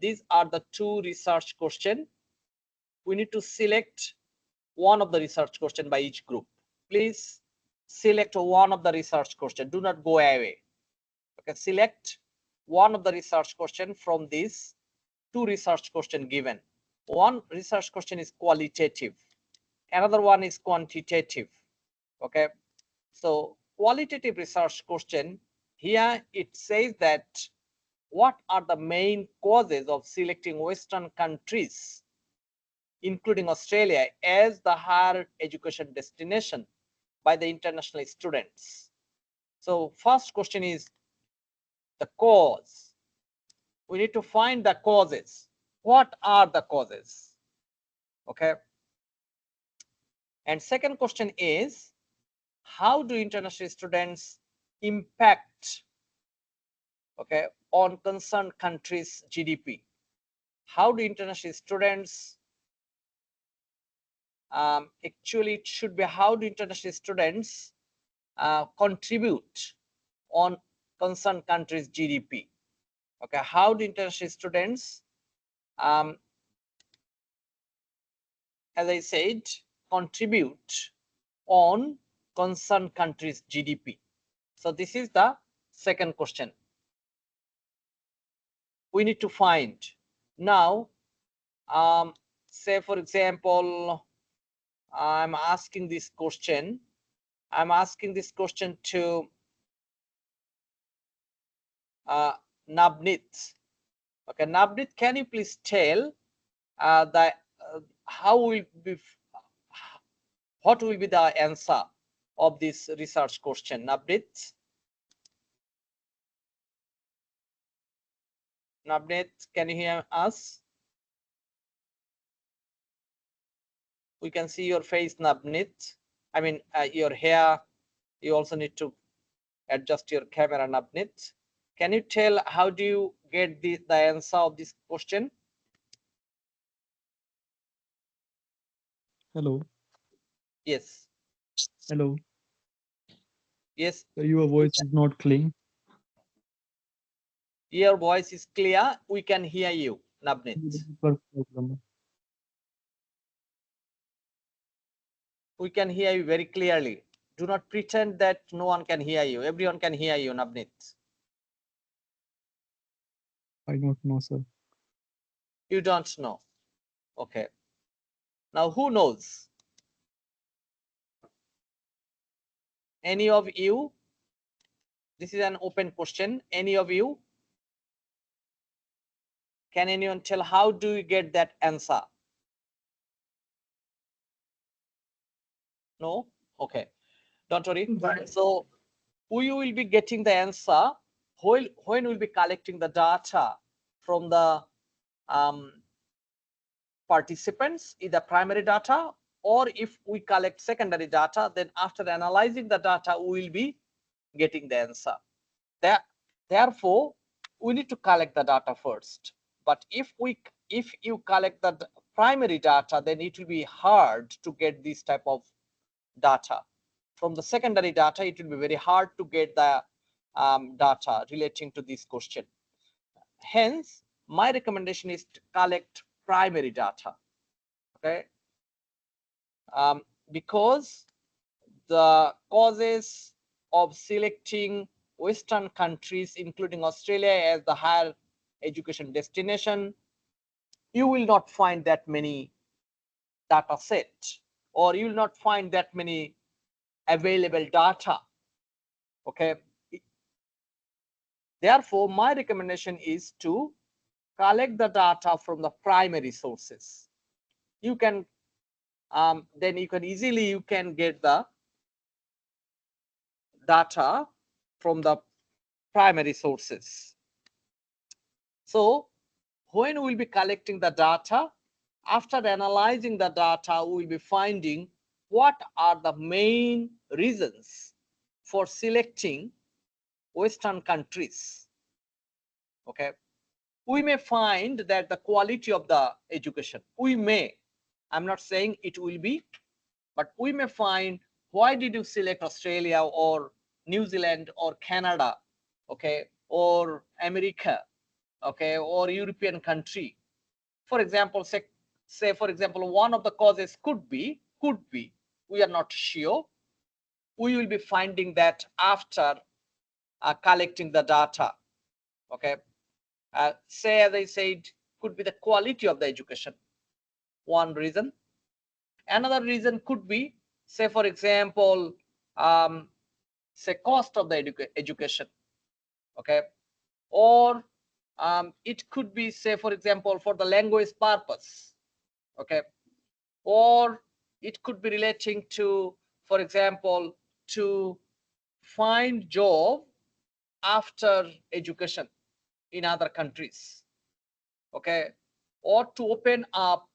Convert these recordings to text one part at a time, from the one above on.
these are the two research questions. We need to select one of the research question by each group. Please select one of the research question. Do not go away. Okay, select one of the research question from these two research question given. One research question is qualitative, another one is quantitative. Okay, so qualitative research question, here it says that what are the main causes of selecting Western countries, including Australia, as the higher education destination by the international students? So first question is the cause. We need to find the causes. What are the causes? Okay. And second question is, how do international students impact, okay, on concerned countries' GDP? How do international students actually it should be how do international students contribute on concerned countries' GDP? Okay, how do international students, as I said, contribute on concerned countries' GDP? So this is the second question we need to find. Now, say for example, I'm asking this question. I'm asking this question to Navneet. Okay, Navneet, can you please tell what will be the answer of this research question? Navneet, can you hear us? We can see your face, Navneet. I mean, your hair. You also need to adjust your camera, Navneet. Can you tell how do you get the answer of this question? Hello. Yes. Hello. Yes. Your voice is not clean. Your voice is clear. We can hear you, Navneet. Problem. We can hear you very clearly. Do not pretend that no one can hear you. Everyone can hear you, Navneet. I don't know, sir. You don't know. Okay. Now, who knows? Any of you? This is an open question. Any of you? Can anyone tell how do you get that answer? No? Okay. Don't worry. So we will be getting the answer when we'll be collecting the data from the participants, either primary data, or if we collect secondary data, then after analyzing the data, we will be getting the answer. Therefore, we need to collect the data first. But if you collect the primary data, then it will be hard to get this type of data. From the secondary data, it will be very hard to get the data relating to this question. Hence, my recommendation is to collect primary data. Okay, because the causes of selecting Western countries, including Australia, as the higher education destination, you will not find that many data set, or you will not find that many available data. Okay, therefore my recommendation is to collect the data from the primary sources. You can then you can easily get the data from the primary sources. So when we'll be collecting the data, after analyzing the data, we'll be finding what are the main reasons for selecting Western countries. Okay, we may find that the quality of the education, I'm not saying it will be, but we may find why did you select Australia or New Zealand or Canada, okay, or America? okay, or European country. For example, say for example, one of the causes could be, we are not sure. We will be finding that after collecting the data. Okay, say as I said, could be the quality of the education, one reason. Another reason could be, say for example, say cost of the education. Okay, or it could be, say for example, for the language purpose. Okay, or it could be relating to, for example, to find job after education in other countries. Okay, or to open up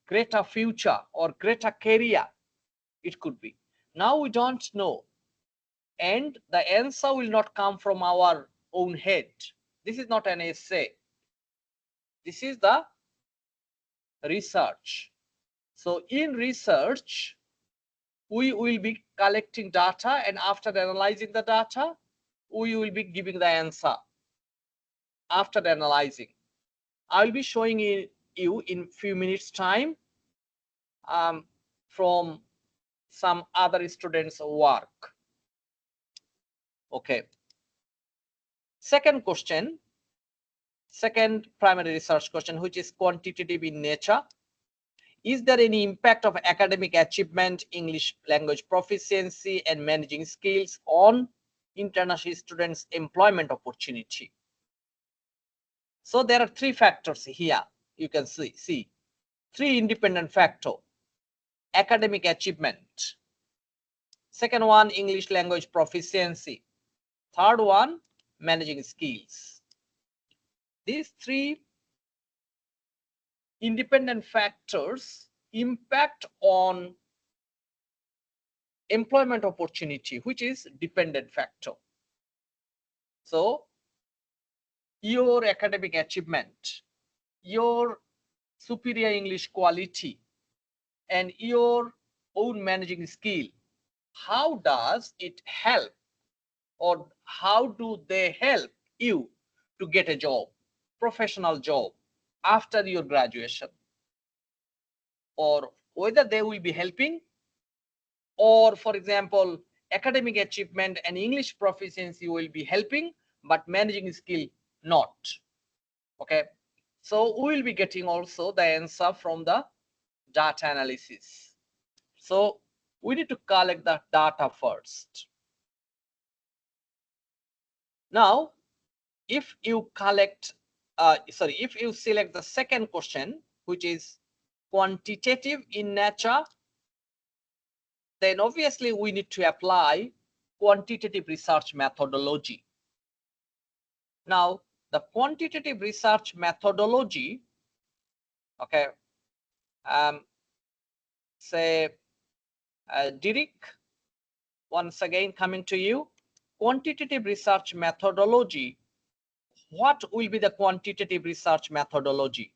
greater future or greater career, it could be. Now we don't know, and the answer will not come from our own head. This is not an essay, this is the research. So in research, we will be collecting data, and after analyzing the data, we will be giving the answer after analyzing. I will be showing you in few minutes time from some other students' work. Okay. Second question, second primary research question, which is quantitative in nature. Is there any impact of academic achievement, English language proficiency, and managing skills on international students' employment opportunity? So there are three factors here. You can see three independent factors. Academic achievement. Second one, English language proficiency. Third one, managing skills. These three independent factors impact on employment opportunity, which is dependent factor. So your academic achievement, your superior English quality, and your own managing skill, how does it help, or how do they help you to get a job, professional job, after your graduation? Or whether they will be helping, or for example, academic achievement and English proficiency will be helping, but managing skill not. Okay, so we will be getting also the answer from the data analysis. So we need to collect the data first. Now, if you collect, if you select the second question, which is quantitative in nature, then obviously we need to apply quantitative research methodology. Now, the quantitative research methodology, okay, say, Derek, once again coming to you, quantitative research methodology. What will be the quantitative research methodology?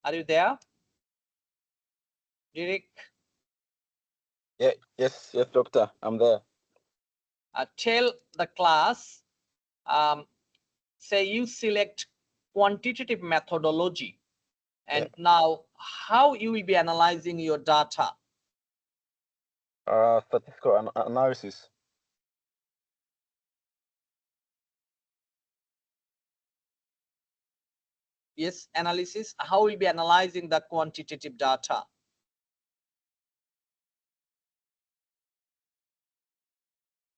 Are you there, Derek? Yeah, yes, doctor, I'm there. Tell the class, say you select quantitative methodology, and now how you will be analyzing your data? Statistical analysis. Yes, analysis. How will be analyzing the quantitative data?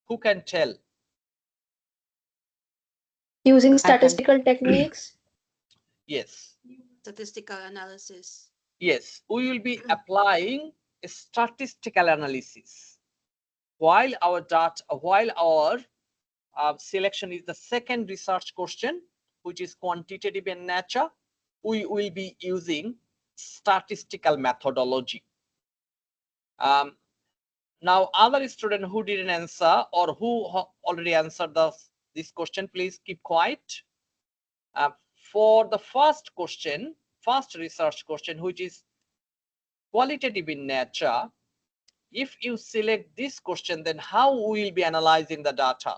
Who can tell? Using statistical techniques. Yes. Statistical analysis. Yes, we will be applying a statistical analysis. While our data, while our selection is the second research question, which is quantitative in nature, we will be using statistical methodology. Now, other student who didn't answer or who already answered this question, please keep quiet. For the first question, first research question, which is qualitative in nature, If you select this question, then how we will be analyzing the data?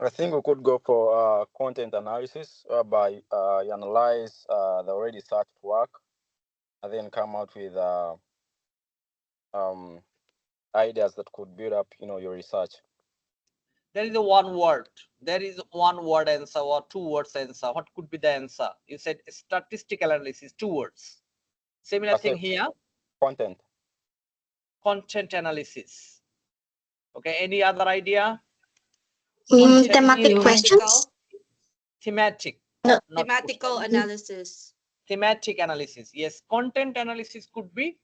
I think we could go for content analysis, whereby you analyze the already searched work, and then come out with ideas that could build up, your research. There is a one word. There is one word answer or two words answer. What could be the answer? You said statistical analysis, two words. Similar I thing said here, content. content analysis. Okay, any other idea? Thematic questions? Thematic. No. Not Thematical question. analysis. Thematic analysis. Yes, content analysis could be.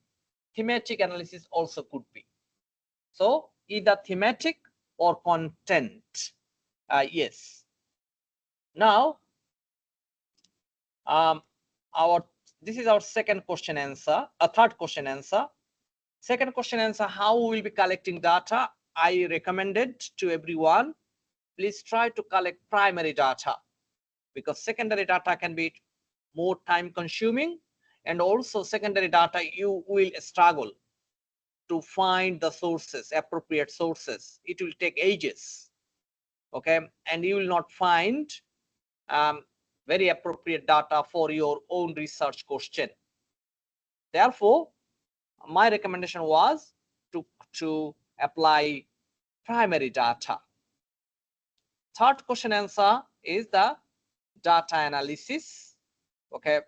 Thematic analysis also could be. So either thematic or content. Yes. Now, this is our second question answer. Third question answer. Second question answer: how we will be collecting data? I recommended to everyone, please try to collect primary data, because secondary data can be more time consuming, and also secondary data you will struggle to find the sources, appropriate sources. It will take ages, okay, and you will not find very appropriate data for your own research question. Therefore, my recommendation was to apply primary data. Third question answer is the data analysis. Okay,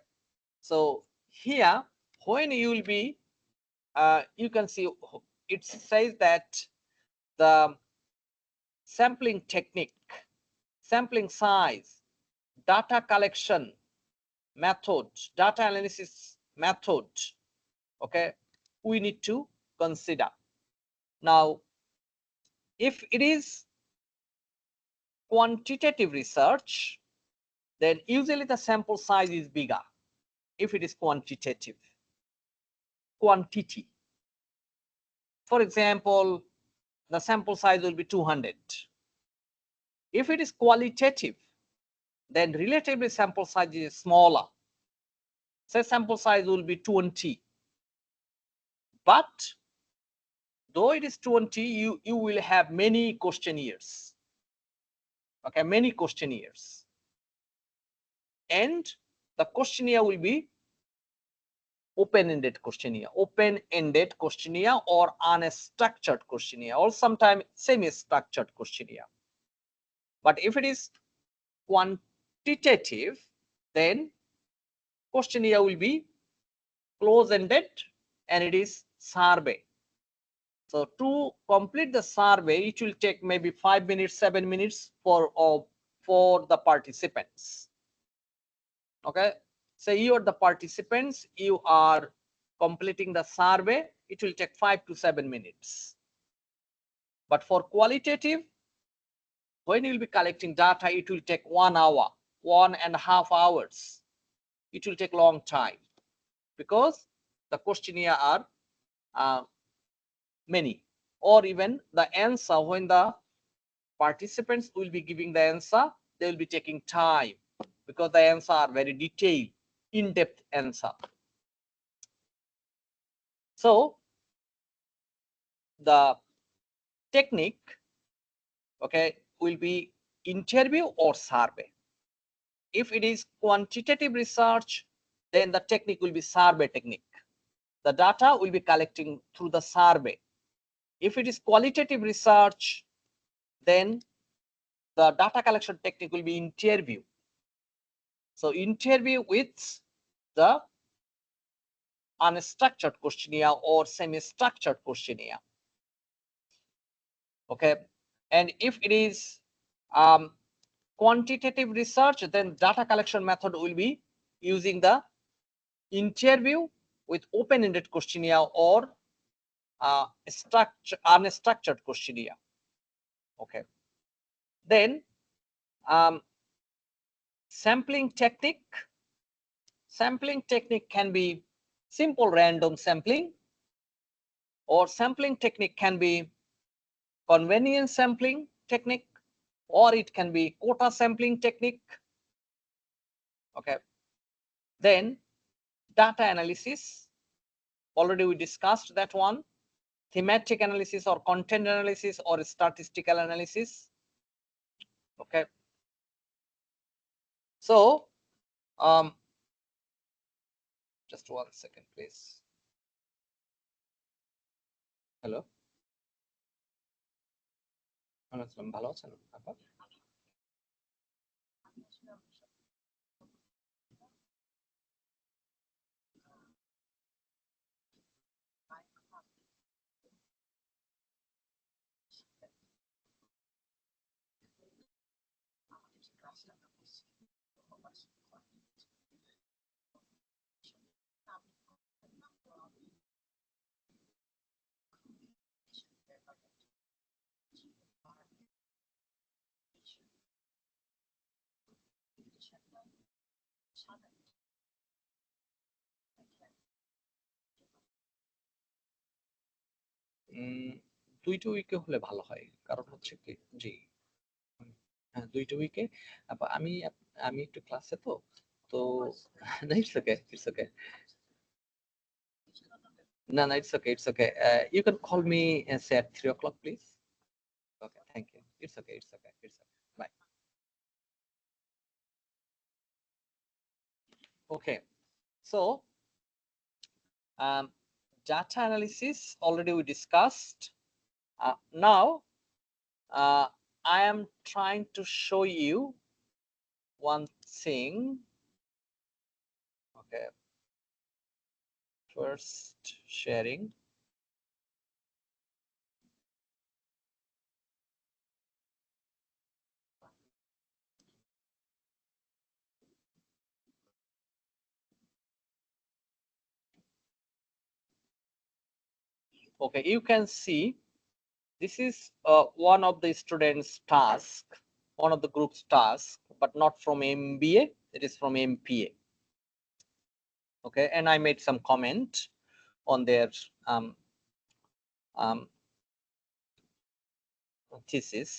so here when you will be you can see it says that the sampling technique, sampling size, data collection method, data analysis method, okay, we need to consider. Now, if it is quantitative research, then usually the sample size is bigger. If it is quantitative, quantity, for example, the sample size will be 200. If it is qualitative, then relatively sample size is smaller. Say sample size will be 20. But though it is 20, you will have many questionnaires. Okay, many questionnaires. And the questionnaire will be open-ended questionnaire or unstructured questionnaire, or sometimes semi-structured questionnaire. But if it is quantitative, then questionnaire will be close-ended and it is survey. So to complete the survey, it will take maybe 5 minutes, 7 minutes for the participants. Okay, so you are the participants, you are completing the survey, it will take 5 to 7 minutes. But for qualitative, when you will be collecting data, it will take 1 hour, 1.5 hours. It will take long time because the questionnaire are many, or even the answer, when the participants will be giving the answer, they will be taking time because the answer are very detailed, in-depth answer. So the technique, okay, will be interview or survey. If it is quantitative research, then the technique will be survey technique. The data will be collecting through the survey. If it is qualitative research, then the data collection technique will be interview. So interview with the unstructured questionnaire or semi-structured questionnaire. Okay, and if it is quantitative research, then data collection method will be using the interview with open-ended questionnaire or unstructured questionnaire. Okay, then sampling technique can be simple random sampling, or sampling technique can be convenience sampling technique, or it can be quota sampling technique. Okay, Then data analysis, already we discussed that one. Thematic analysis or content analysis or statistical analysis. Okay. So, just 1 second, please. Hello. ভালো আছেন আপা? দুইটা উইকে হলে ভালো হয়, কারণ হচ্ছে কি, জি হ্যাঁ দুইটা উইকে। আমি আমি একটু ক্লাসে তো তো ইটস ওকে, ইটস ওকে, না না, it's okay, it's okay, you can call me say at 3 o'clock please. Okay, thank you, it's okay, it's okay, it's okay, bye. Okay, so data analysis already we discussed. Now I am trying to show you one thing. Okay, first sharing. Okay, you can see this is one of the students' task, one of the group's task, but not from MBA, it is from MPA. Okay, and I made some comment on their thesis.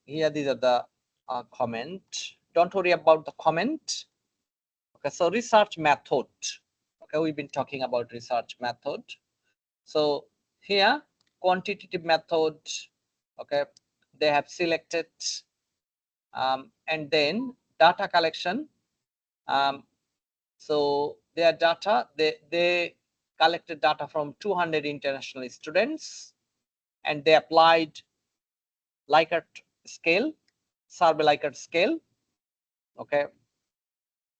Here, these are the comment. Don't worry about the comment. Okay, so research method. Okay, we've been talking about research method. So here, quantitative method. Okay, they have selected, and then data collection. So their data, they collected data from 200 international students, and they applied Likert scale, survey Likert scale. Okay,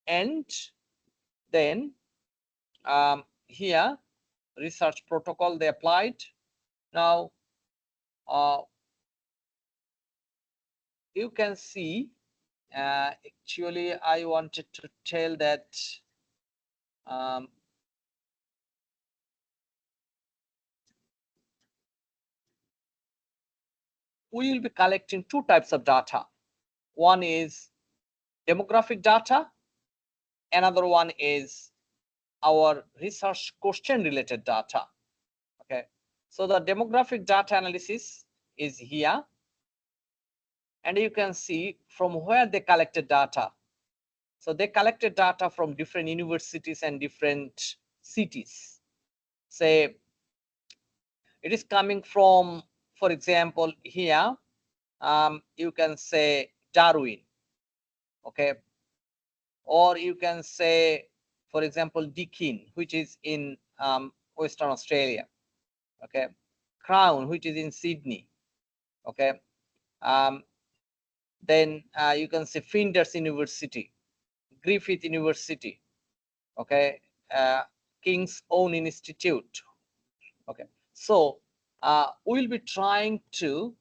and then here research protocol they applied. Now you can see, actually I wanted to tell that we will be collecting two types of data. One is demographic data, another one is our research question related data. Okay, so the demographic data analysis is here, and you can see from where they collected data. So they collected data from different universities and different cities. Say it is coming from, for example, here you can say Darwin. Okay, or you can say, for example, Deakin, which is in Western Australia. Okay, Crown, which is in Sydney. Okay, then you can say Flinders University, Griffith University. Okay, King's Own Institute. Okay, so we'll be trying to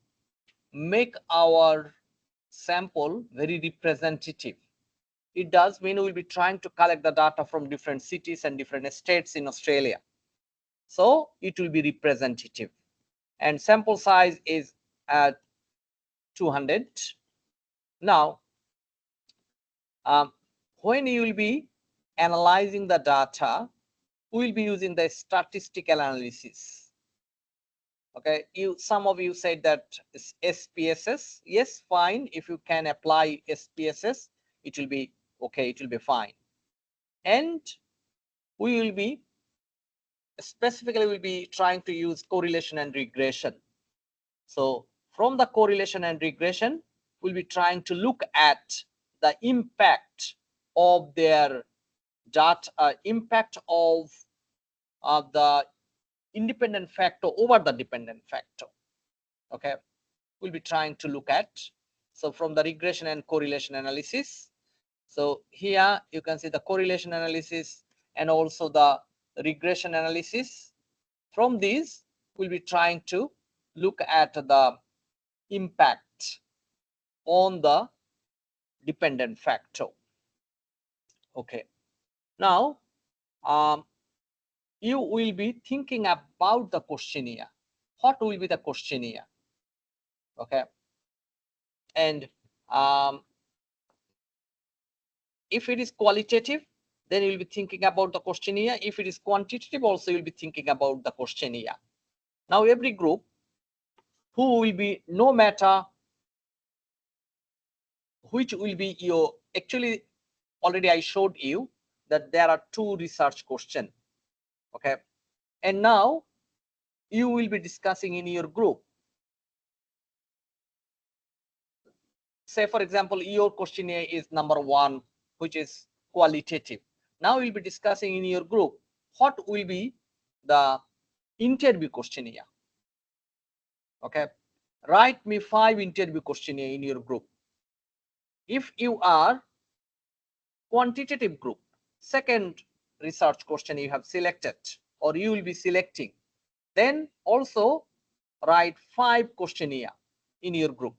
make our sample very representative. It does mean we'll be trying to collect the data from different cities and different states in Australia. So it will be representative, and sample size is at 200. Now, when you will be analyzing the data, we will be using the statistical analysis. Okay, some of you said that SPSS. Yes, fine. If you can apply SPSS, it will be okay. It will be fine. and we will be trying to use correlation and regression. So from the correlation and regression, we'll be trying to look at the impact of their data, impact of the independent factor over the dependent factor. Okay, we'll be trying to look at. So from the regression and correlation analysis, so here you can see the correlation analysis and also the regression analysis. From these, we'll be trying to look at the impact on the dependent factor. Okay, now you will be thinking about the questionnaire. What will be the questionnaire? Okay, and if it is qualitative, then you'll be thinking about the questionnaire. If it is quantitative, also you'll be thinking about the questionnaire. Now every group who will be, no matter which will be your, actually already I showed you that there are 2 research questions. Okay, and now you will be discussing in your group. Say for example, your questionnaire is number 1, which is qualitative. Now we'll be discussing in your group what will be the interview questionnaire. Okay, write me 5 interview questionnaire in your group. If you are quantitative group, second research question you have selected or you will be selecting, then also write 5 questionnaire in your group.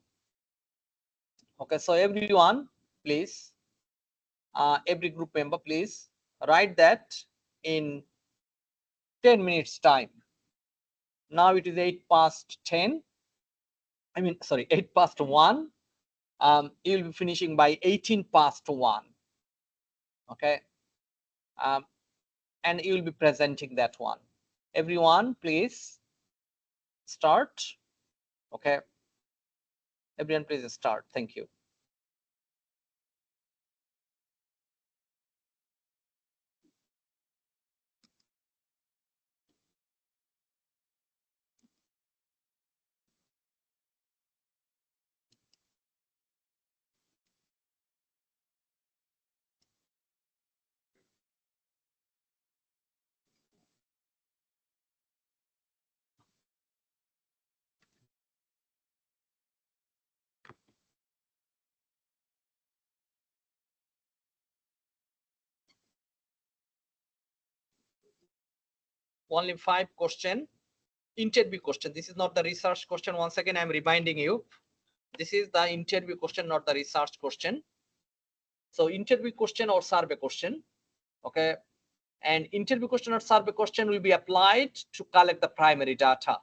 Okay, so everyone please, every group member please write that in 10 minutes time. Now it is 8 past 10, I mean sorry, 8 past 1. You'll be finishing by 18 past 1. Okay, and you will be presenting that one. Everyone please start. Okay, everyone please start. Thank you. Only 5 question, interview question. This is not the research question. Once again, I'm reminding you, this is the interview question, not the research question. So interview question or survey question. Okay, and interview question or survey question will be applied to collect the primary data.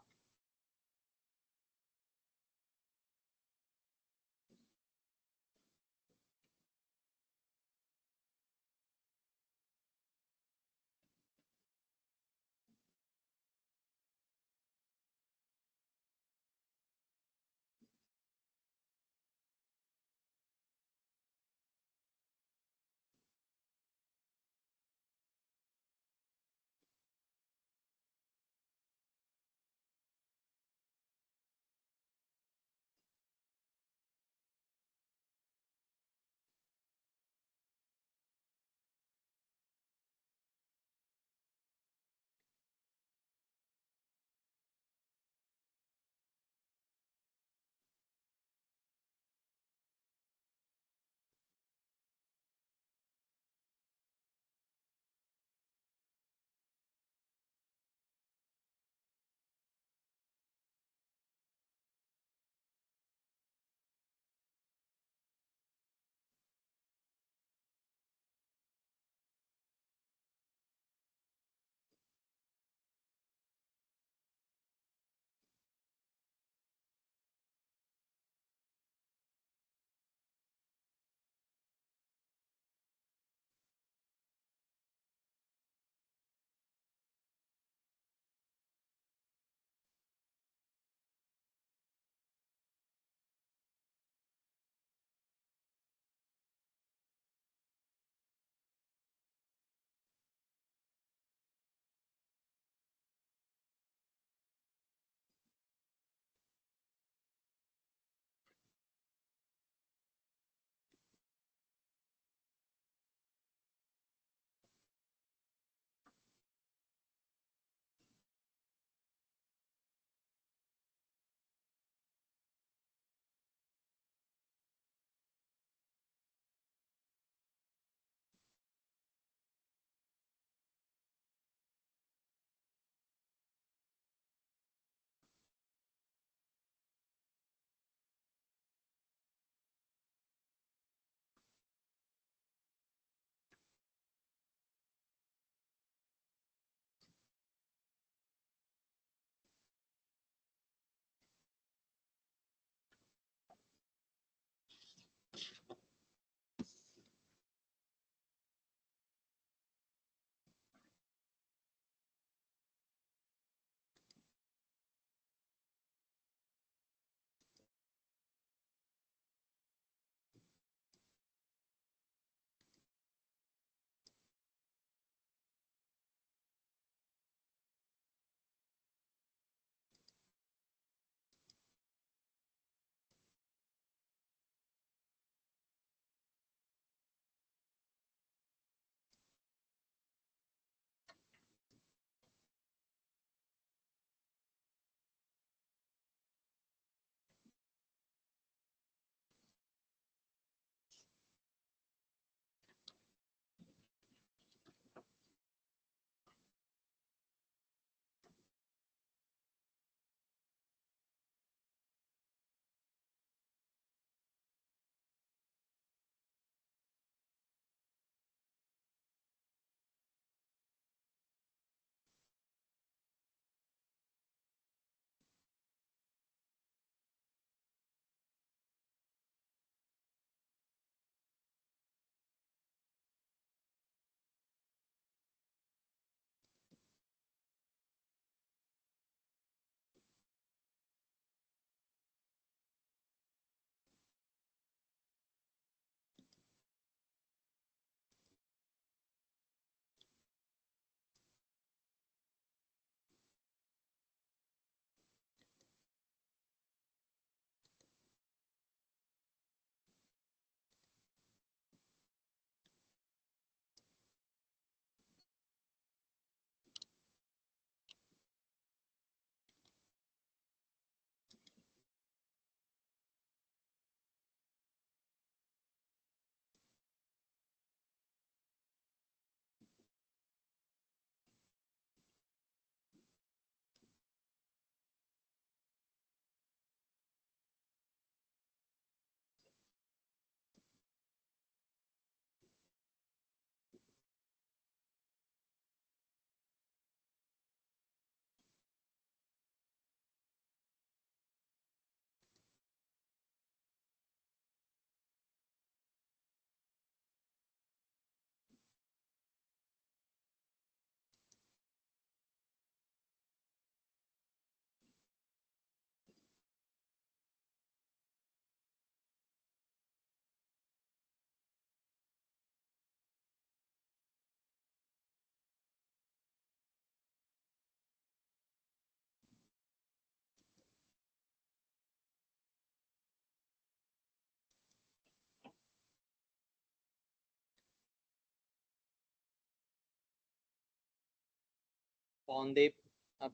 Pandip,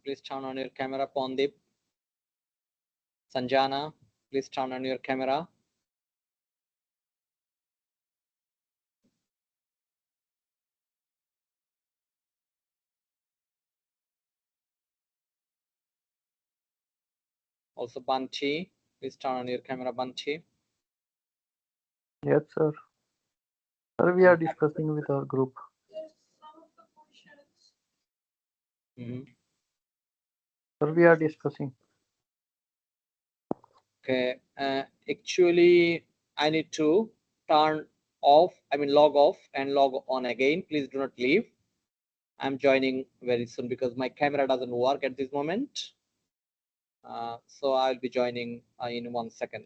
please turn on your camera. Pandip. Sanjana, please turn on your camera. Also Banti, please turn on your camera, Banti. Yes, sir. Sir, we are discussing with our group. Sir, we are discussing. Okay, actually, I need to turn off, log off and log on again. Please do not leave. I'm joining very soon because my camera doesn't work at this moment. So I'll be joining in 1 second.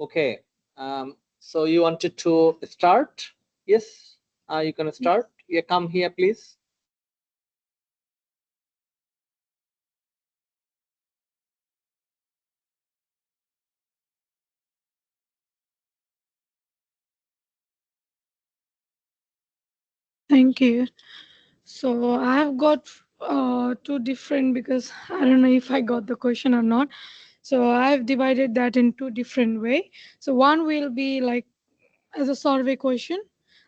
Okay, so you wanted to start? Yes, you can start. Yeah, come here, please. Thank you. So I have got two different, because I don't know if I got the question or not. So I have divided that in two different way. So one will be like as a survey question,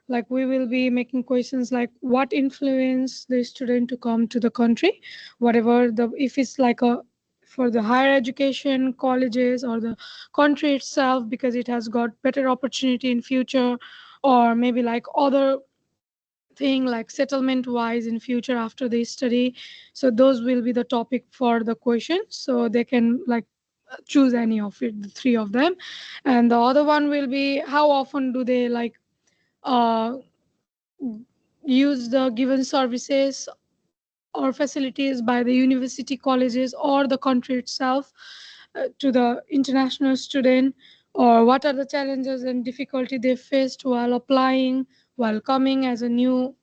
like we will be making questions like what influenced the student to come to the country, whatever the, if it's like a for the higher education colleges or the country itself because it has got better opportunity in future, or maybe like other thing like settlement wise in future after they study. So those will be the topic for the question, so they can like choose any of it, the three of them. And the other one will be how often do they like uh, use the given services or facilities by the university colleges or the country itself to the international student, or what are the challenges and difficulty they faced while applying, while coming as a new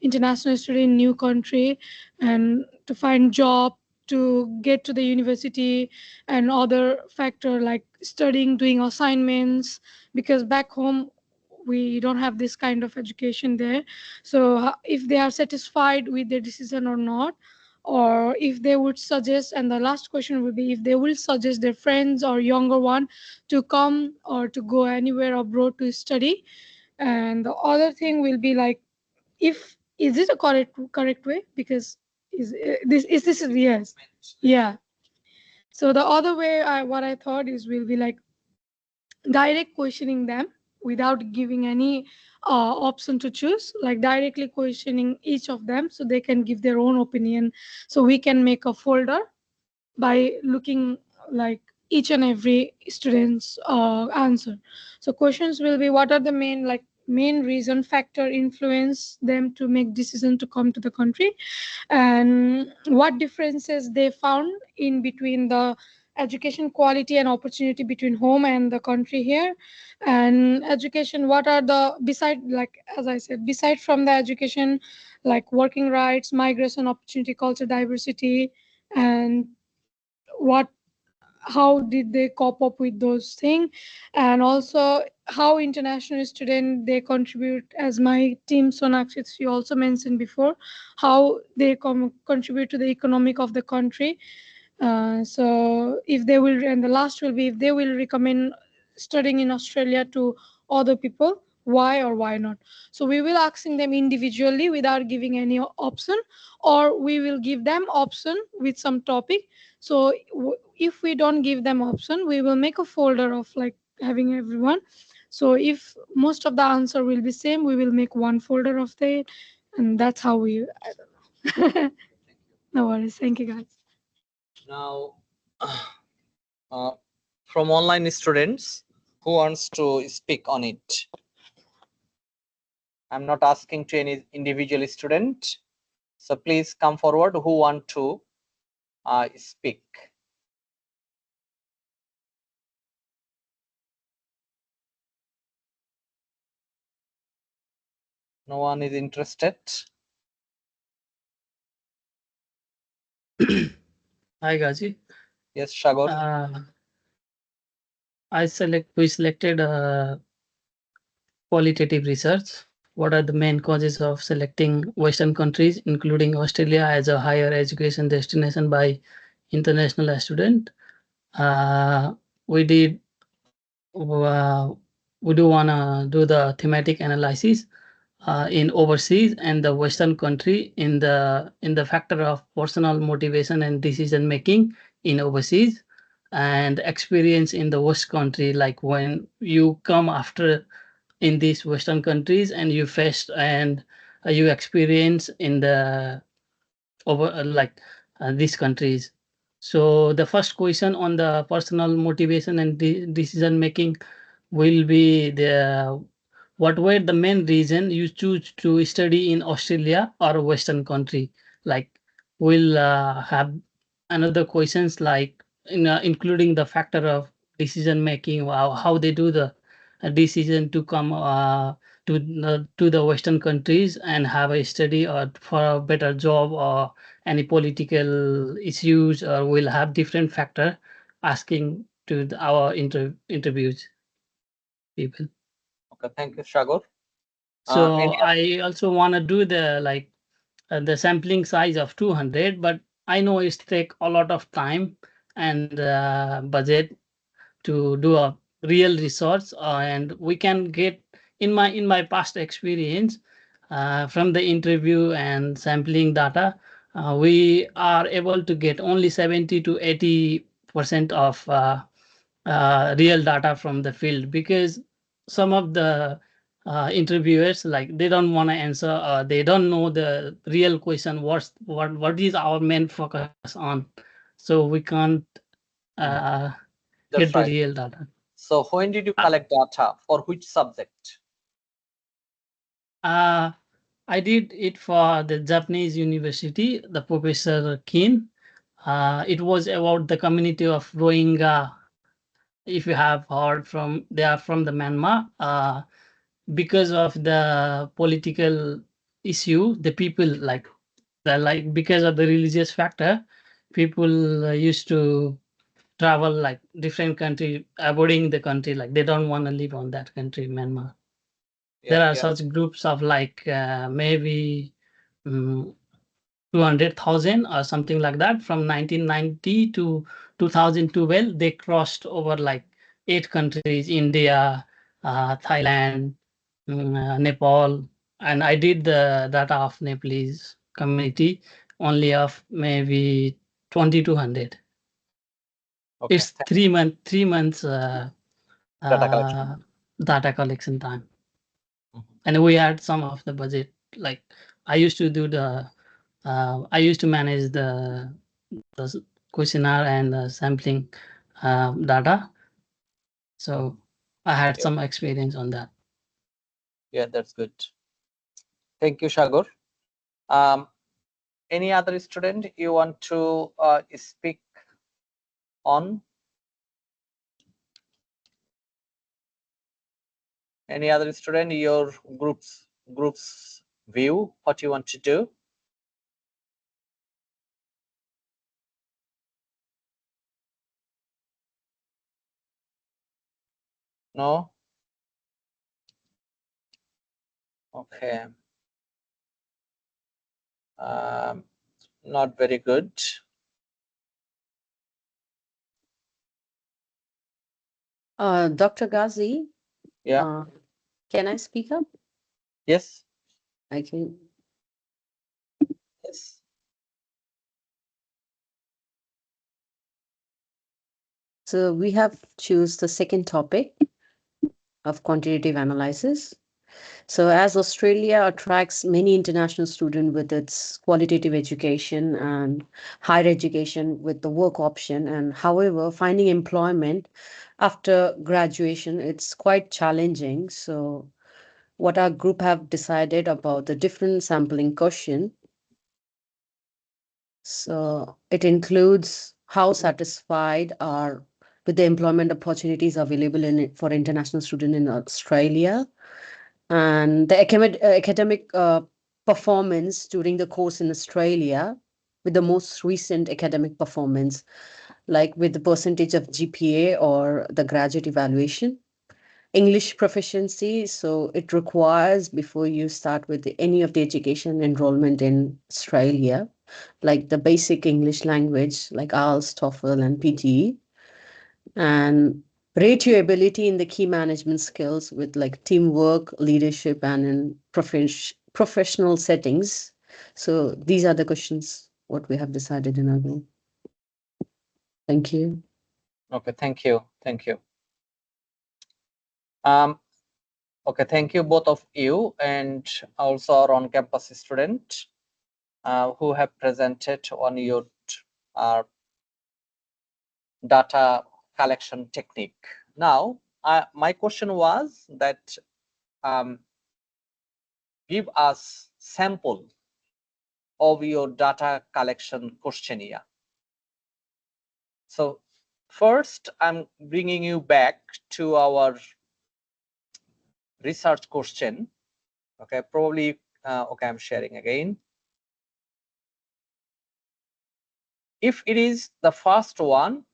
international student in new country, and to find job, to get to the university, and other factor like studying, doing assignments, because back home we don't have this kind of education there. So if they are satisfied with their decision or not, or if they would suggest, and the last question will be if they will suggest their friends or younger one to come or to go anywhere abroad to study. And the other thing will be like if is it a correct way, because is this yes, yeah. So the other way what I thought is will be like direct questioning them without giving any option to choose, like directly questioning each of them so they can give their own opinion, so we can make a folder by looking like each and every student's answer. So questions will be what are the main reason factor influence them to make decision to come to the country, and what differences they found in between the education quality and opportunity between home and the country here. And education, what are the beside, like as I said, beside from the education, like working rights, migration opportunity, culture diversity, and what how did they cope up with those things, and also how international student they contribute, as my team Sonakshi you also mentioned before, how they contribute to the economic of the country. So if they will, and the last will be if they will recommend studying in Australia to other people, why or why not. So we will asking them individually without giving any option, or we will give them option with some topic. So if we don't give them option, we will make a folder of like having everyone. So if most of the answer will be same, we will make one folder of that, and that's how we. I don't know. No worries. Thank you, guys. Now, from online students who wants to speak on it? I'm not asking to any individual student. So please come forward who want to speak. No one is interested. Hi, Gaji. Yes, Shagor. We selected qualitative research. What are the main causes of selecting Western countries, including Australia, as a higher education destination by international student? We did. We do wanna do the thematic analysis in overseas and the Western country in the factor of personal motivation and decision making in overseas, and experience in the West country, like when you come after in these Western countries and you face and you experience in the over these countries. So the first question on the personal motivation and decision making will be the what were the main reason you choose to study in Australia or Western country? Like we'll have another questions like including the factor of decision making, how they do the decision to come to the Western countries and have a study or for a better job or any political issues, or we'll have different factor asking to our interviews people. Okay, thank you, Shagor. So Any I also want to do the sampling size of 200, but I know it's take a lot of time and budget to do a real research, and we can get in my past experience from the interview and sampling data, we are able to get only 70 to 80% of real data from the field, because some of the interviewers, like they don't want to answer, they don't know the real question, what is our main focus on, so we can't uh, That's get the right. real data. So when did you collect data for which subject? I did it for the Japanese university, the Professor Kin. It was about the community of Rohingya. If you have heard from, they are from the Myanmar. Because of the political issue, the people because of the religious factor, people used to travel like different country, avoiding the country, like they don't want to live on that country, Myanmar. There are such groups of like maybe 200,000 or something like that. From 1990 to 2012, they crossed over like 8 countries: India, Thailand, Nepal. And I did the data of Nepalese community only of maybe 2200. Okay. It's 3 months Data collection. data collection time. Mhm. And we had some of the budget. Like I used to do I used to manage the questionnaire and the sampling data. So I had some experience on that. Yeah, that's good. Thank you, Shagor. Any other student you want to speak on? Any other student, your group's view, what you want to do? No? Okay. Not very good. Dr. Ghazi, Yeah. can I speak up? Yes. I can. Yes. So we have choose the second topic of quantitative analysis. So as Australia attracts many international students with its qualitative education and higher education with the work option, and however, finding employment after graduation, it's quite challenging. So what our group have decided about the different sampling question. So it includes how satisfied are with the employment opportunities available for international students in Australia, and the academic performance during the course in Australia with the most recent academic performance, like with the percentage of GPA or the graduate evaluation. English proficiency, so it requires before you start with any of the education enrollment in Australia, like the basic English language, like IELTS, TOEFL, and PTE, and rate your ability in the key management skills with like teamwork, leadership, and in professional settings. So these are the questions what we have decided in our group. Thank you. Okay, thank you. Okay, thank you both of you, and also our on-campus student who have presented on your data collection technique. Now, my question was that give us sample of your data collection questionnaire. So first, I'm bringing you back to our research question. Okay, probably, okay, I'm sharing again. If it is the first one,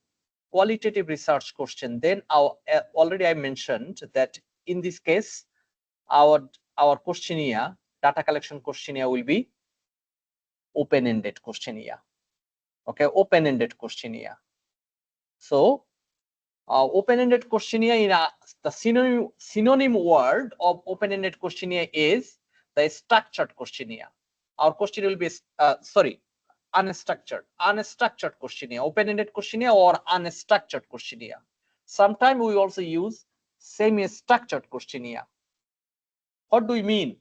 qualitative research question, then already I mentioned that in this case, our questionnaire, data collection questionnaire will be open-ended questionnaire. Okay, open-ended questionnaire. So open-ended questionnaire in the synonym word of open-ended questionnaire is the structured questionnaire. Our questionnaire will be unstructured questionnaire, open-ended questionnaire or unstructured questionnaire. Sometimes we also use semi-structured questionnaire. What do we mean?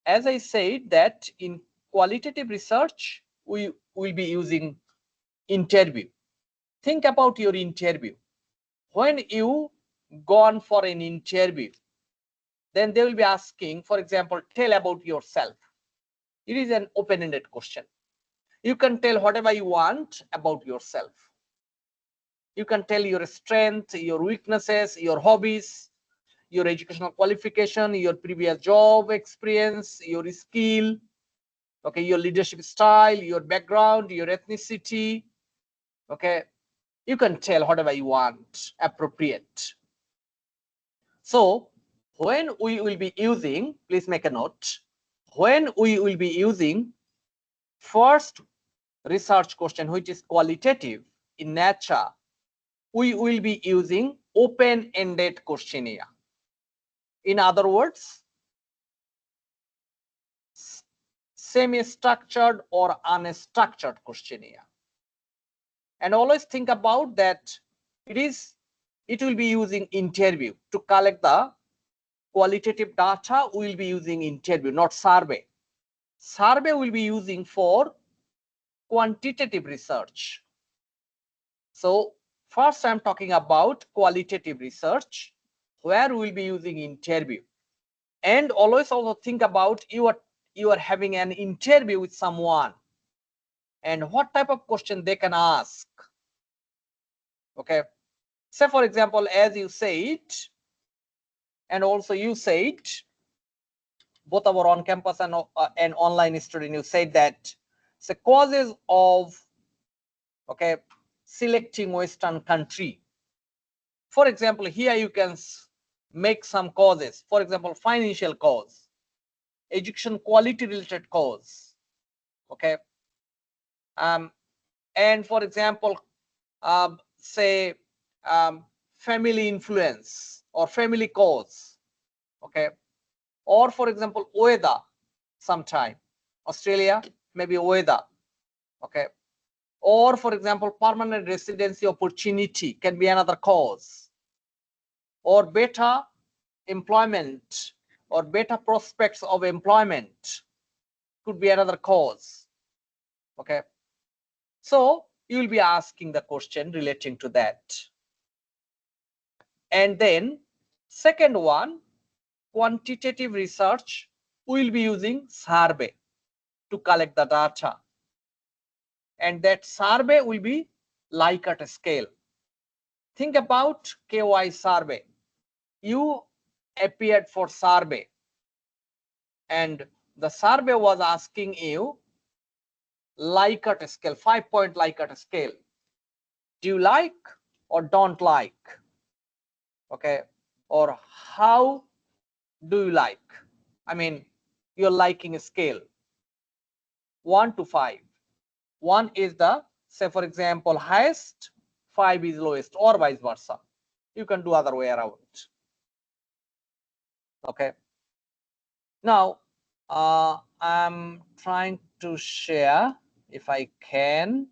As I said that in qualitative research, we will be using interview. Think about your interview. When you gone for an interview, then they will be asking, for example, tell about yourself. It is an open-ended question. You can tell whatever you want about yourself. You can tell your strength, your weaknesses, your hobbies, your educational qualification, your previous job experience, your skill, okay, your leadership style, your background, your ethnicity. Okay, you can tell whatever you want, appropriate. So when we will be using, please make a note, when we will be using first research question, which is qualitative in nature, we will be using open-ended questionnaire. In other words, semi-structured or unstructured questionnaire. And always think about that it will be using interview to collect the qualitative data. We will be using interview, not survey. Survey will be using for quantitative research. So first I'm talking about qualitative research where we will be using interview. And always also think about you are having an interview with someone and what type of question they can ask. Okay, say for example, as you said, and also you said, both our on-campus and online student, you said that the causes of, okay, selecting Western country. For example, here you can make some causes. For example, financial cause, education quality related cause. Okay, and for example, say family influence or family cause. Okay, or for example, weather. Sometime Australia, maybe weather. Okay, or for example, permanent residency opportunity can be another cause, or better employment or better prospects of employment could be another cause. Okay, so you will be asking the question relating to that. And then second one, quantitative research, we will be using survey to collect the data, and that survey will be Likert scale. Think about KY survey. You appeared for survey and the survey was asking you Likert scale, 5-point Likert scale. Do you like or don't like? Okay, or how do you like? I mean, your liking scale 1 to 5. 1 is the, say for example, highest, 5 is lowest, or vice versa. You can do other way around. Okay. Now, I'm trying to share, if I can.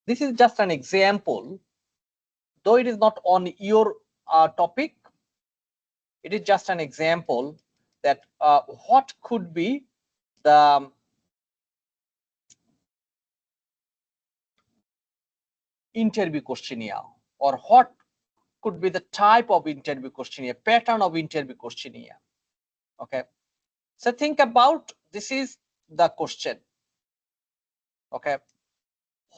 This is just an example, though it is not on your topic. It is just an example that what could be the interview questionnaire, or what could be the type of interview questionnaire, pattern of interview questionnaire. Okay, so think about, this is the question. Okay,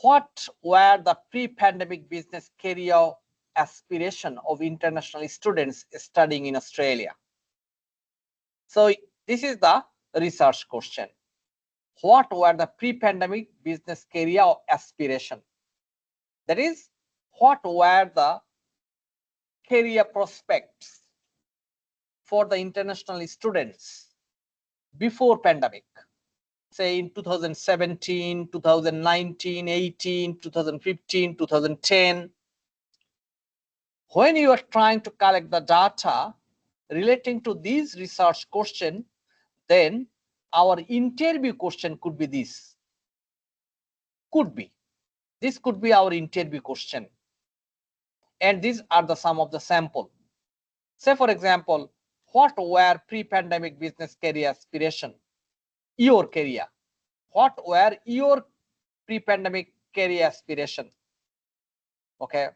what were the pre-pandemic business career aspiration of international students studying in Australia? So this is the research question. What were the pre-pandemic business career aspiration? That is, what were the career prospects for the international students before pandemic? Say in 2017, 2019, 18, 2015, 2010. When you are trying to collect the data relating to these research question, then our interview question could be this. Could be. This could be our interview question. And these are the some of the sample. Say for example, what were pre-pandemic business career aspiration? Your career. What were your pre-pandemic career aspiration? Okay.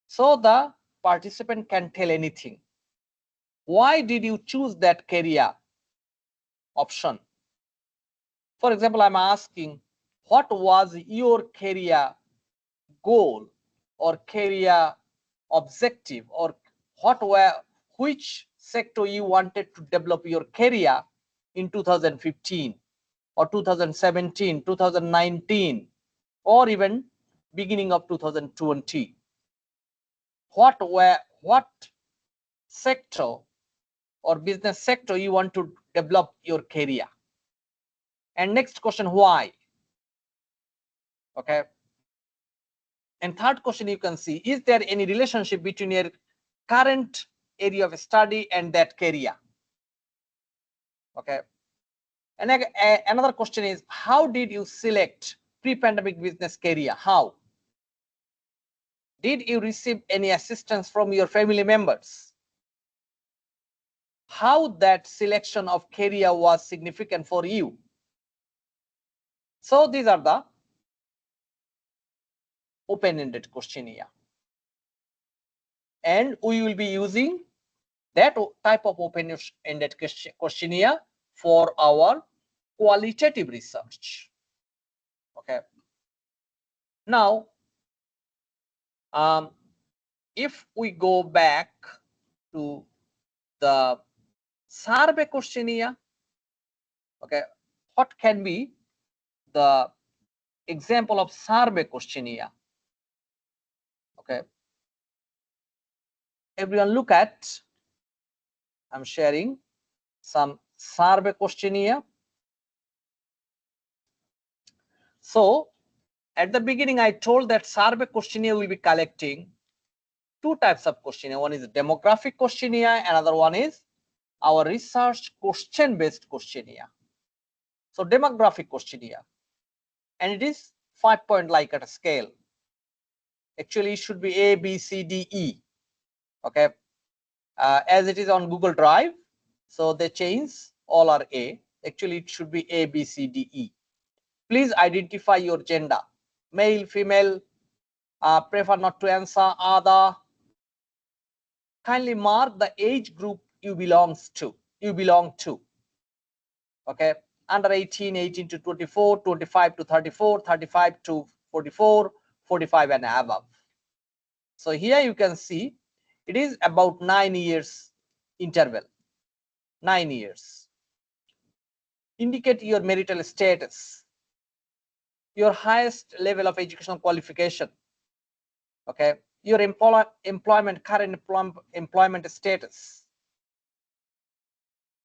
So the participant can tell anything. Why did you choose that career option? For example, I'm asking, what was your career goal or career objective, or which sector you wanted to develop your career in 2015 or 2017, 2019, or even beginning of 2020? What sector or business sector you want to develop your career? And next question, why? Okay. And third question, you can see, is there any relationship between your current area of study and that career? Okay. And another question is, how did you select pre-pandemic business career? How? Did you receive any assistance from your family members? How that selection of career was significant for you? So these are the open-ended questionnaire. And we will be using that type of open-ended questionnaire for our qualitative research. Okay. Now, if we go back to the survey questionnaire, okay, what can be the example of survey questionnaire? Okay. Everyone look at, I'm sharing some survey questionnaire. So at the beginning, I told that survey questionnaire will be collecting two types of questionnaire. One is demographic questionnaire, another one is our research question based questionnaire. So demographic questionnaire, and it is 5-point like at a scale. Actually it should be A, B, C, D, E. Okay, as it is on Google Drive, so they change, all are A. Actually it should be A, B, C, D, E. Please identify your gender, male, female, prefer not to answer, other. Kindly mark the age group you belong to. Okay, under 18, 18 to 24, 25 to 34, 35 to 44, 45 and above. So here you can see it is about 9 years interval. 9 years. Indicate your marital status, your highest level of educational qualification. Okay, your current employment status,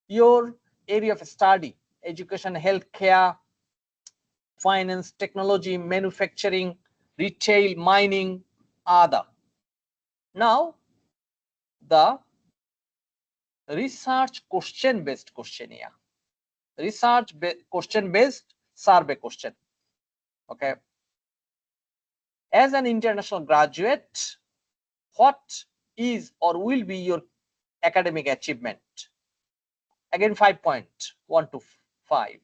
your area of study, education, healthcare, finance, technology, manufacturing, retail, mining, other. Now the research question based questionnaire, question based survey question. Okay, as an international graduate, what is or will be your academic achievement? Again 5.1 to 5.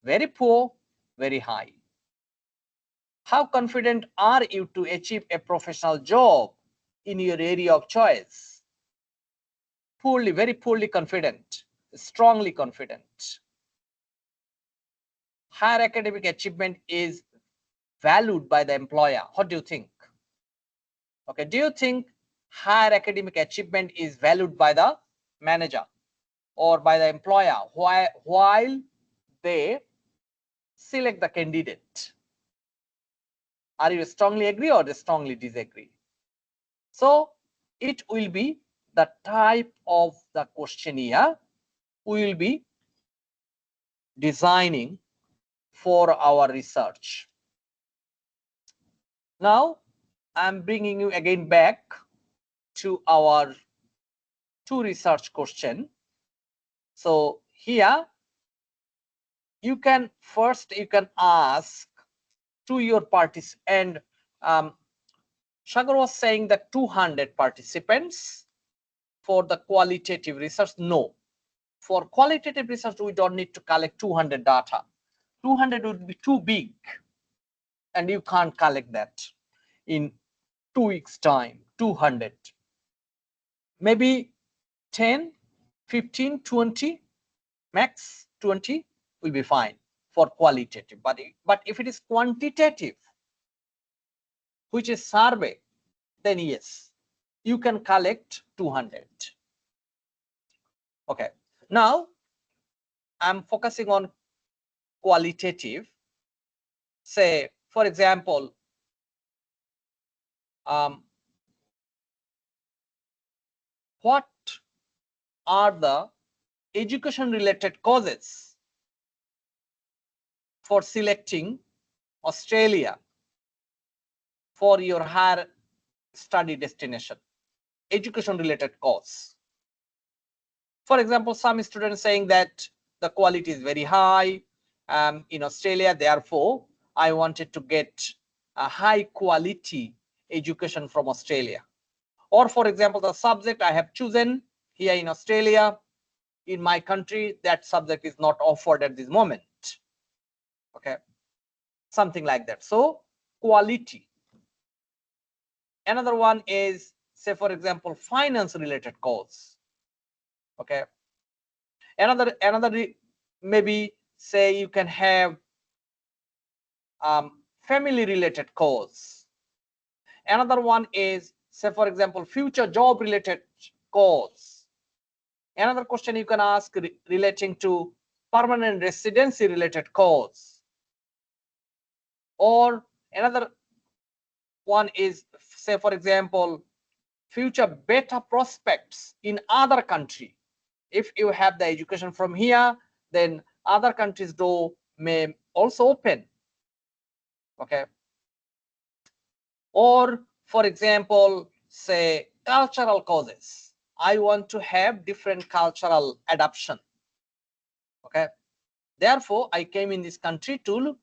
Very poor, very high. How confident are you to achieve a professional job in your area of choice? Poorly, very poorly confident, strongly confident. Higher academic achievement is valued by the employer. What do you think? Okay, do you think higher academic achievement is valued by the manager or by the employer while they select the candidate? Are you strongly agree or strongly disagree? So it will be the type of the questionnaire we will be designing for our research. Now I'm bringing you again back to our two research question. So here you can ask to your participants, and Sagar was saying that 200 participants for the qualitative research. No, for qualitative research we don't need to collect 200 data. 200 would be too big and you can't collect that in 2 weeks time. 200, maybe 10, 15, 20, max 20 will be fine for qualitative. But if it is quantitative, which is survey, then yes, you can collect 200. Okay, now I'm focusing on qualitative. Say for example, what are the education related causes for selecting Australia for your higher study destination? Education related cause. For example, some students saying that the quality is very high in Australia, therefore I wanted to get a high quality education from Australia. Or for example, the subject I have chosen here in Australia, in my country, that subject is not offered at this moment. Okay, something like that. So quality. Another one is, say for example, finance related cause. Okay, another maybe say you can have family related cause. Another one is, say for example, future job related cause. Another question you can ask relating to permanent residency related cause. Or another one is, say for example, future better prospects in other country. If you have the education from here, then other countries door may also open. Okay, or for example, say cultural causes. I want to have different cultural adoption. Okay. Therefore, I came in this country to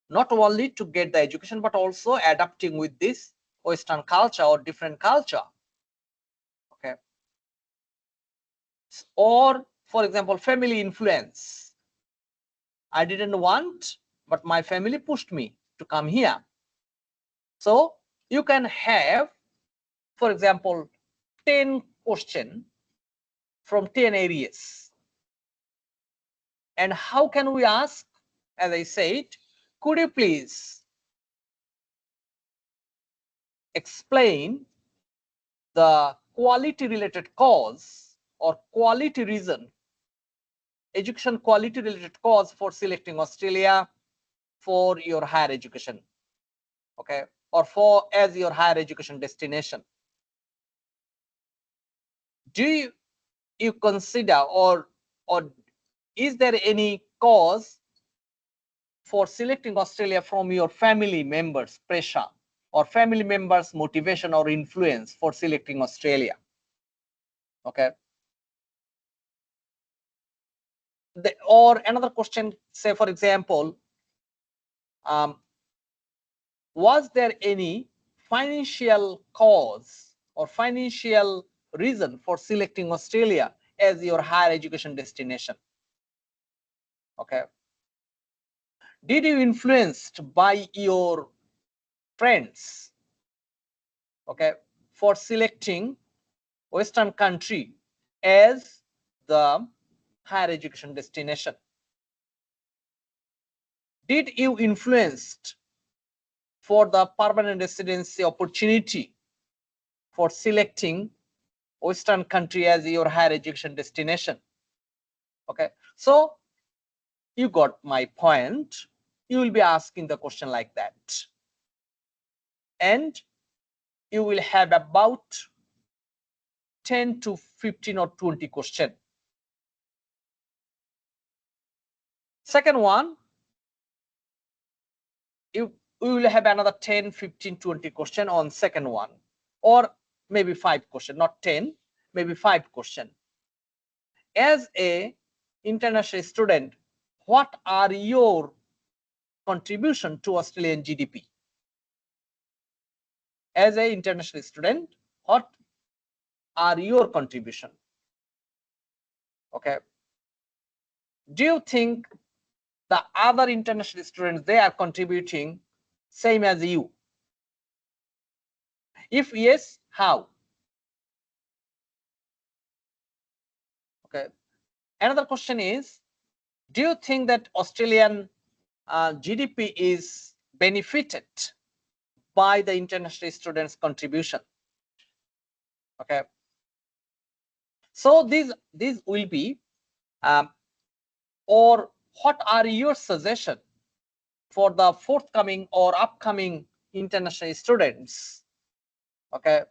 not only to get the education, but also adapting with this Western culture or different culture. Okay. Or, for example, family influence. I didn't want, but my family pushed me to come here. So you can have, for example, 10 questions from 10 areas. And how can we ask? As I said, could you please explain the quality related cause or quality reason, education quality related cause for selecting Australia for your higher education, okay, or for as your higher education destination? Do you consider or is there any cause for selecting Australia from your family members' pressure or family members' motivation or influence for selecting Australia? Okay. Or another question, say for example, was there any financial cause or financial reason for selecting Australia as your higher education destination? Okay. Did you influenced by your friends, okay, for selecting Western country as the higher education destination? Did you influenced for the permanent residency opportunity for selecting Western country as your higher education destination? Okay, so you got my point. You will be asking the question like that, and you will have about 10 to 15 or 20 questions. Second one, we will have another 10, 15, 20 question on second one, or maybe 5 question, not 10, maybe 5 question. As a international student, what are your contribution to Australian GDP? As a international student, what are your contribution? Okay. Do you think the other international students, they are contributing same as you? If yes, how? Okay. Another question is, do you think that Australian GDP is benefited by the international students' contribution? Okay. So these will be, or what are your suggestions for the forthcoming or upcoming international students, okay,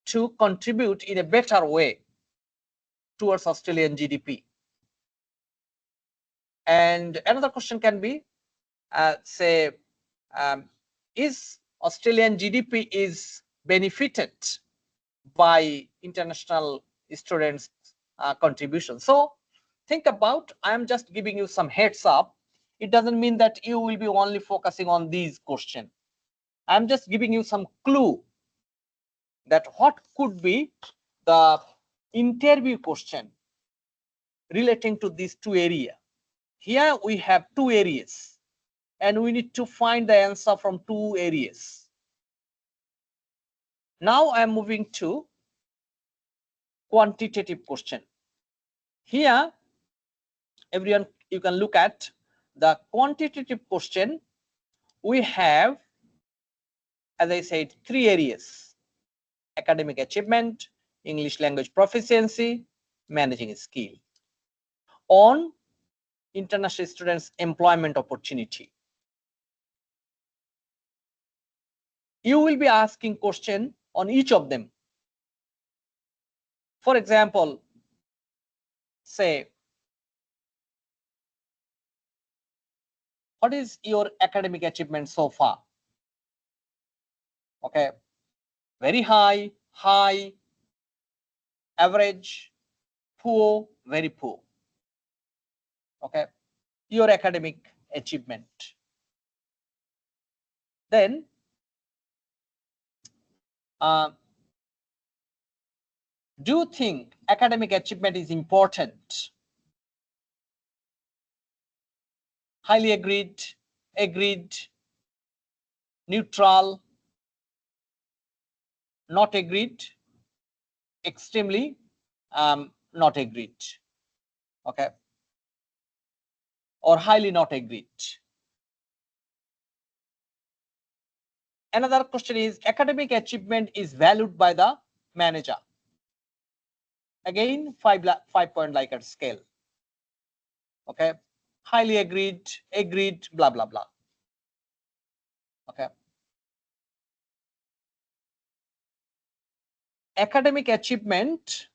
to contribute in a better way towards Australian GDP? And another question can be, say, is Australian GDP is benefited by international students' contribution? So think about, I am just giving you some heads up. It doesn't mean that you will be only focusing on these questions. I'm just giving you some clue that what could be the interview question relating to these 2 areas. Here we have 2 areas and we need to find the answer from 2 areas. Now I am moving to quantitative question. Here, everyone, you can look at the quantitative question. We have, as I said, 3 areas: academic achievement, English language proficiency, managing skill. On international students' employment opportunity, you will be asking question on each of them. For example, say, what is your academic achievement so far? Okay, very high, high, average, poor, very poor. Okay, your academic achievement. Then do you think academic achievement is important? Highly agreed, agreed, neutral, not agreed, extremely not agreed. Okay, or highly not agreed. Another question is academic achievement is valued by the manager. Again, 5-point Likert scale. Okay, highly agreed, agreed, blah blah blah. Okay, academic achievement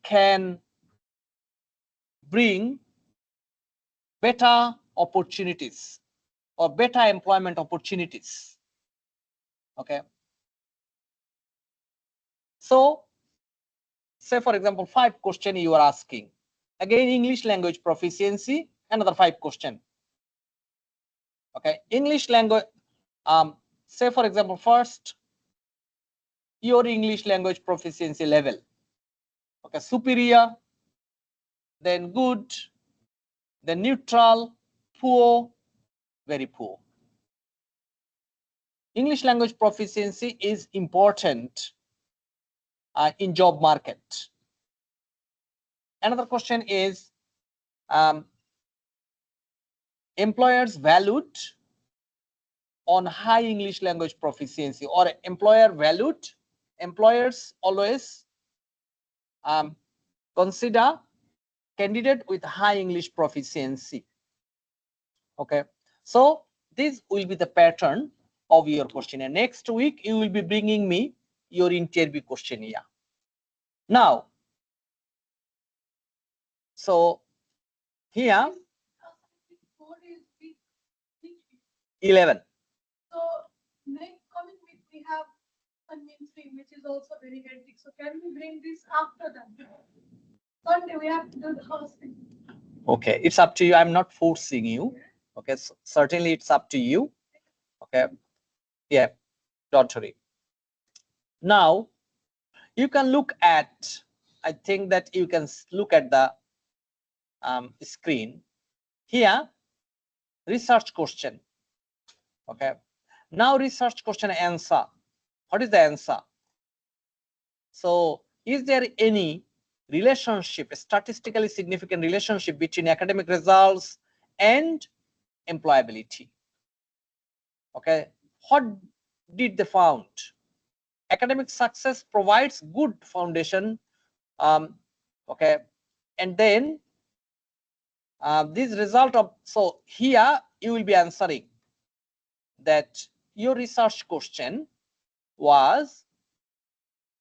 can bring better opportunities or better employment opportunities. Okay, so say for example 5 question you are asking. Again, English language proficiency, another 5 question. Okay, English language, say for example first your English language proficiency level. Okay, superior, then good, then neutral, poor, very poor. English language proficiency is important in job market. Another question is employers valued on high English language proficiency, or employers always consider candidate with high English proficiency. Okay, so this will be the pattern of your questionnaire. Next week you will be bringing me your interview questionnaire. Now, so here 11. So next coming week we have a mainstream, which is also very hectic. So can we bring this after that? Sunday we have to do the whole thing. Okay, it's up to you. I'm not forcing you. Okay, so certainly it's up to you. Okay, yeah, don't worry. Now you can look at, I think that you can look at the screen here, research question. Okay, now research question answer. What is the answer? So is there any relationship, statistically significant relationship between academic results and employability? Okay, what did they found? Academic success provides good foundation. Okay, and then this result of, so here you will be answering that your research question was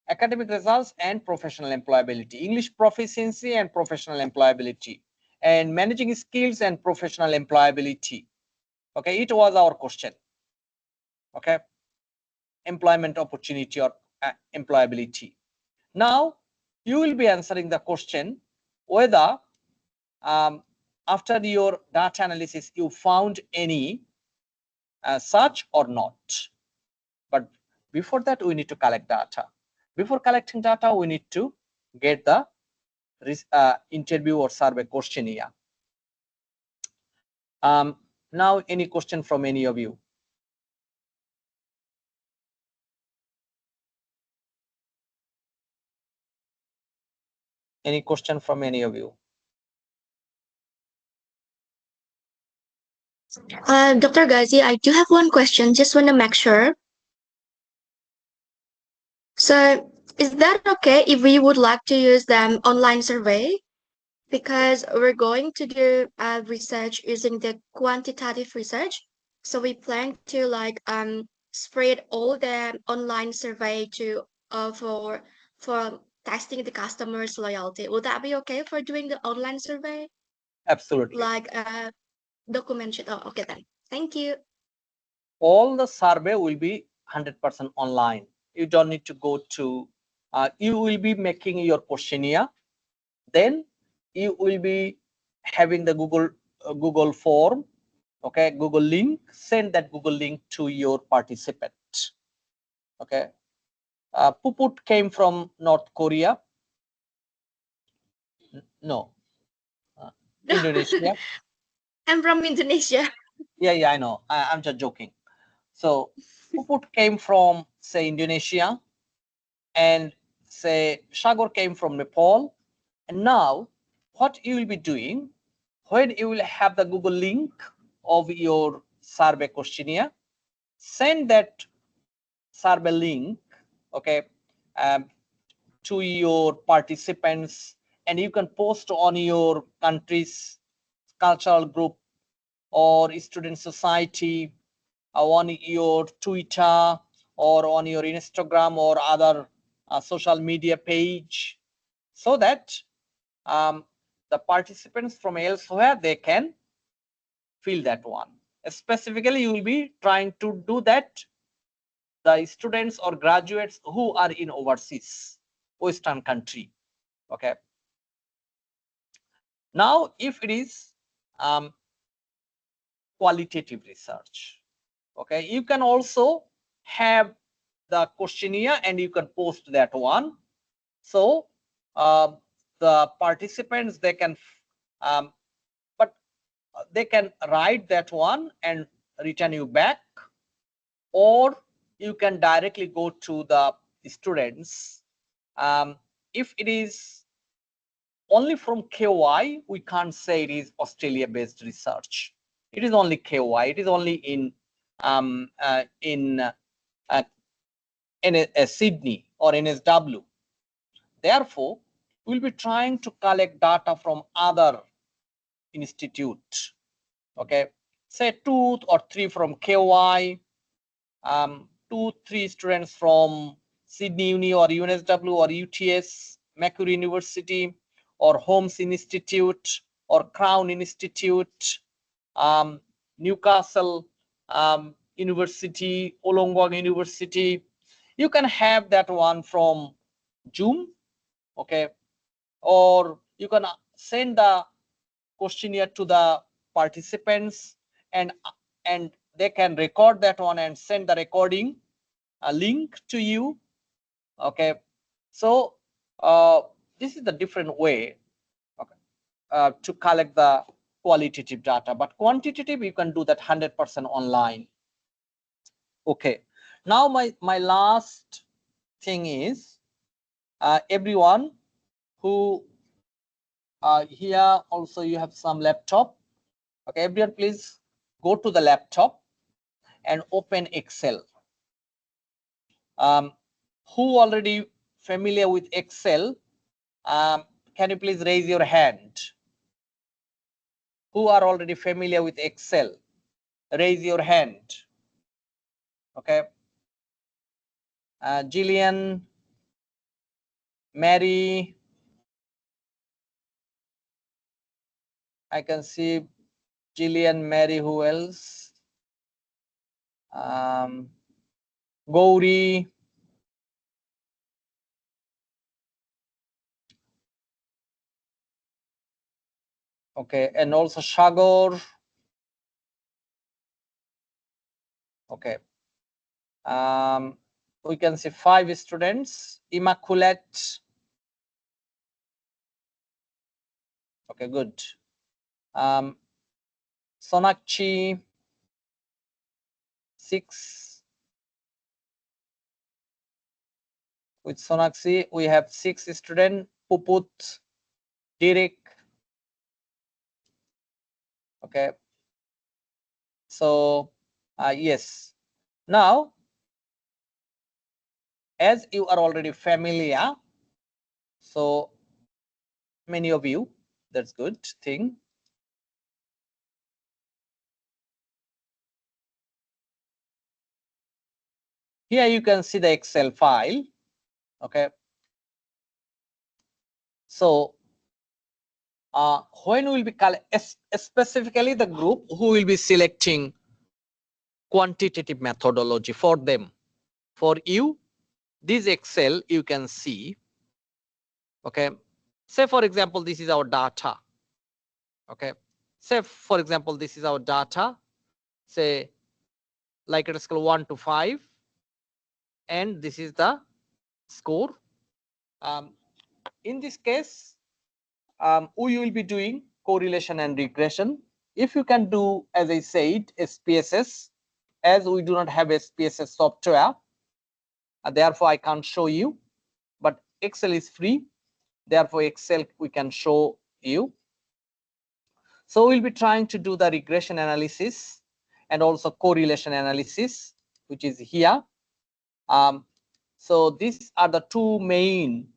academic results and professional employability, English proficiency and professional employability, and managing skills and professional employability. Okay, it was our question. Okay, employment opportunity or employability. Now you will be answering the question whether after your data analysis you found any such or not. But before that we need to collect data. Before collecting data we need to get the interview or survey questionnaire. Now any question from any of you? Any question from any of you? Dr. Ghazi, I do have one question. Just want to make sure. So is that okay if we would like to use the online survey? Because we're going to do research using the quantitative research. So we plan to like spread all the online survey to for testing the customers' loyalty. Would that be okay for doing the online survey? Absolutely. Like documentation. Oh, okay then. Thank you. All the survey will be 100% online. you don't need to go to, you will be making your questionnaire, then you will be having the Google form, okay, Google link, send that Google link to your participant. Okay, Puput came from North Korea. No, Indonesia. I'm from Indonesia. Yeah, I know. I'm just joking. So Puput came from, say, Indonesia, and say Shagor came from Nepal. And now what you will be doing, when you will have the Google link of your survey questionnaire, send that survey link, okay, to your participants, and you can post on your country's cultural group or student society, on your Twitter or on your Instagram or other social media page, so that the participants from elsewhere, they can fill that one. Specifically, you will be trying to do that the students or graduates who are in overseas Western country. Okay. Now, if it is qualitative research, okay, you can also have the questionnaire and you can post that one. So the participants, they can but they can write that one and return you back, or you can directly go to the students. If it is only from KY, we can't say it is Australia based research. It is only KY, it is only in Sydney or NSW. Therefore, we'll be trying to collect data from other institute. Okay, say 2 or 3 from KY, 2-3 students from Sydney Uni or UNSW or UTS, Macquarie University, or Holmes Institute or Crown Institute, Newcastle University, Wollongong University. You can have that one from Zoom, okay, or you can send the questionnaire to the participants, and they can record that one and send the recording link to you. Okay, so this is the different way, okay, to collect the qualitative data, but quantitative you can do that 100% online. Okay, now my last thing is everyone who here also you have some laptop. Okay, everyone please go to the laptop and open Excel. Who already familiar with Excel? Can you please raise your hand? Who are already familiar with Excel? Raise your hand. Okay. Jillian, Mary, I can see Jillian, Mary, who else? Gauri. Okay, and also Shagor. Okay. We can see 5 students. Immaculate. Okay, good. Sonakchi, 6. With Sonakshi, we have 6 students. Puput, Derek. Okay. So, yes. Now, as you are already familiar, so many of you, that's good thing. Here you can see the Excel file. Okay. So, when will be specifically the group who will be selecting quantitative methodology for them, for you this Excel you can see. Okay, say for example this is our data. Okay, say for example this is our data, say like at a scale 1 to 5, and this is the score. In this case, we will be doing correlation and regression. If you can do, as I said, SPSS, as we do not have SPSS software, therefore I can't show you, but Excel is free, therefore Excel we can show you. So we'll be trying to do the regression analysis and also correlation analysis, which is here. So these are the two main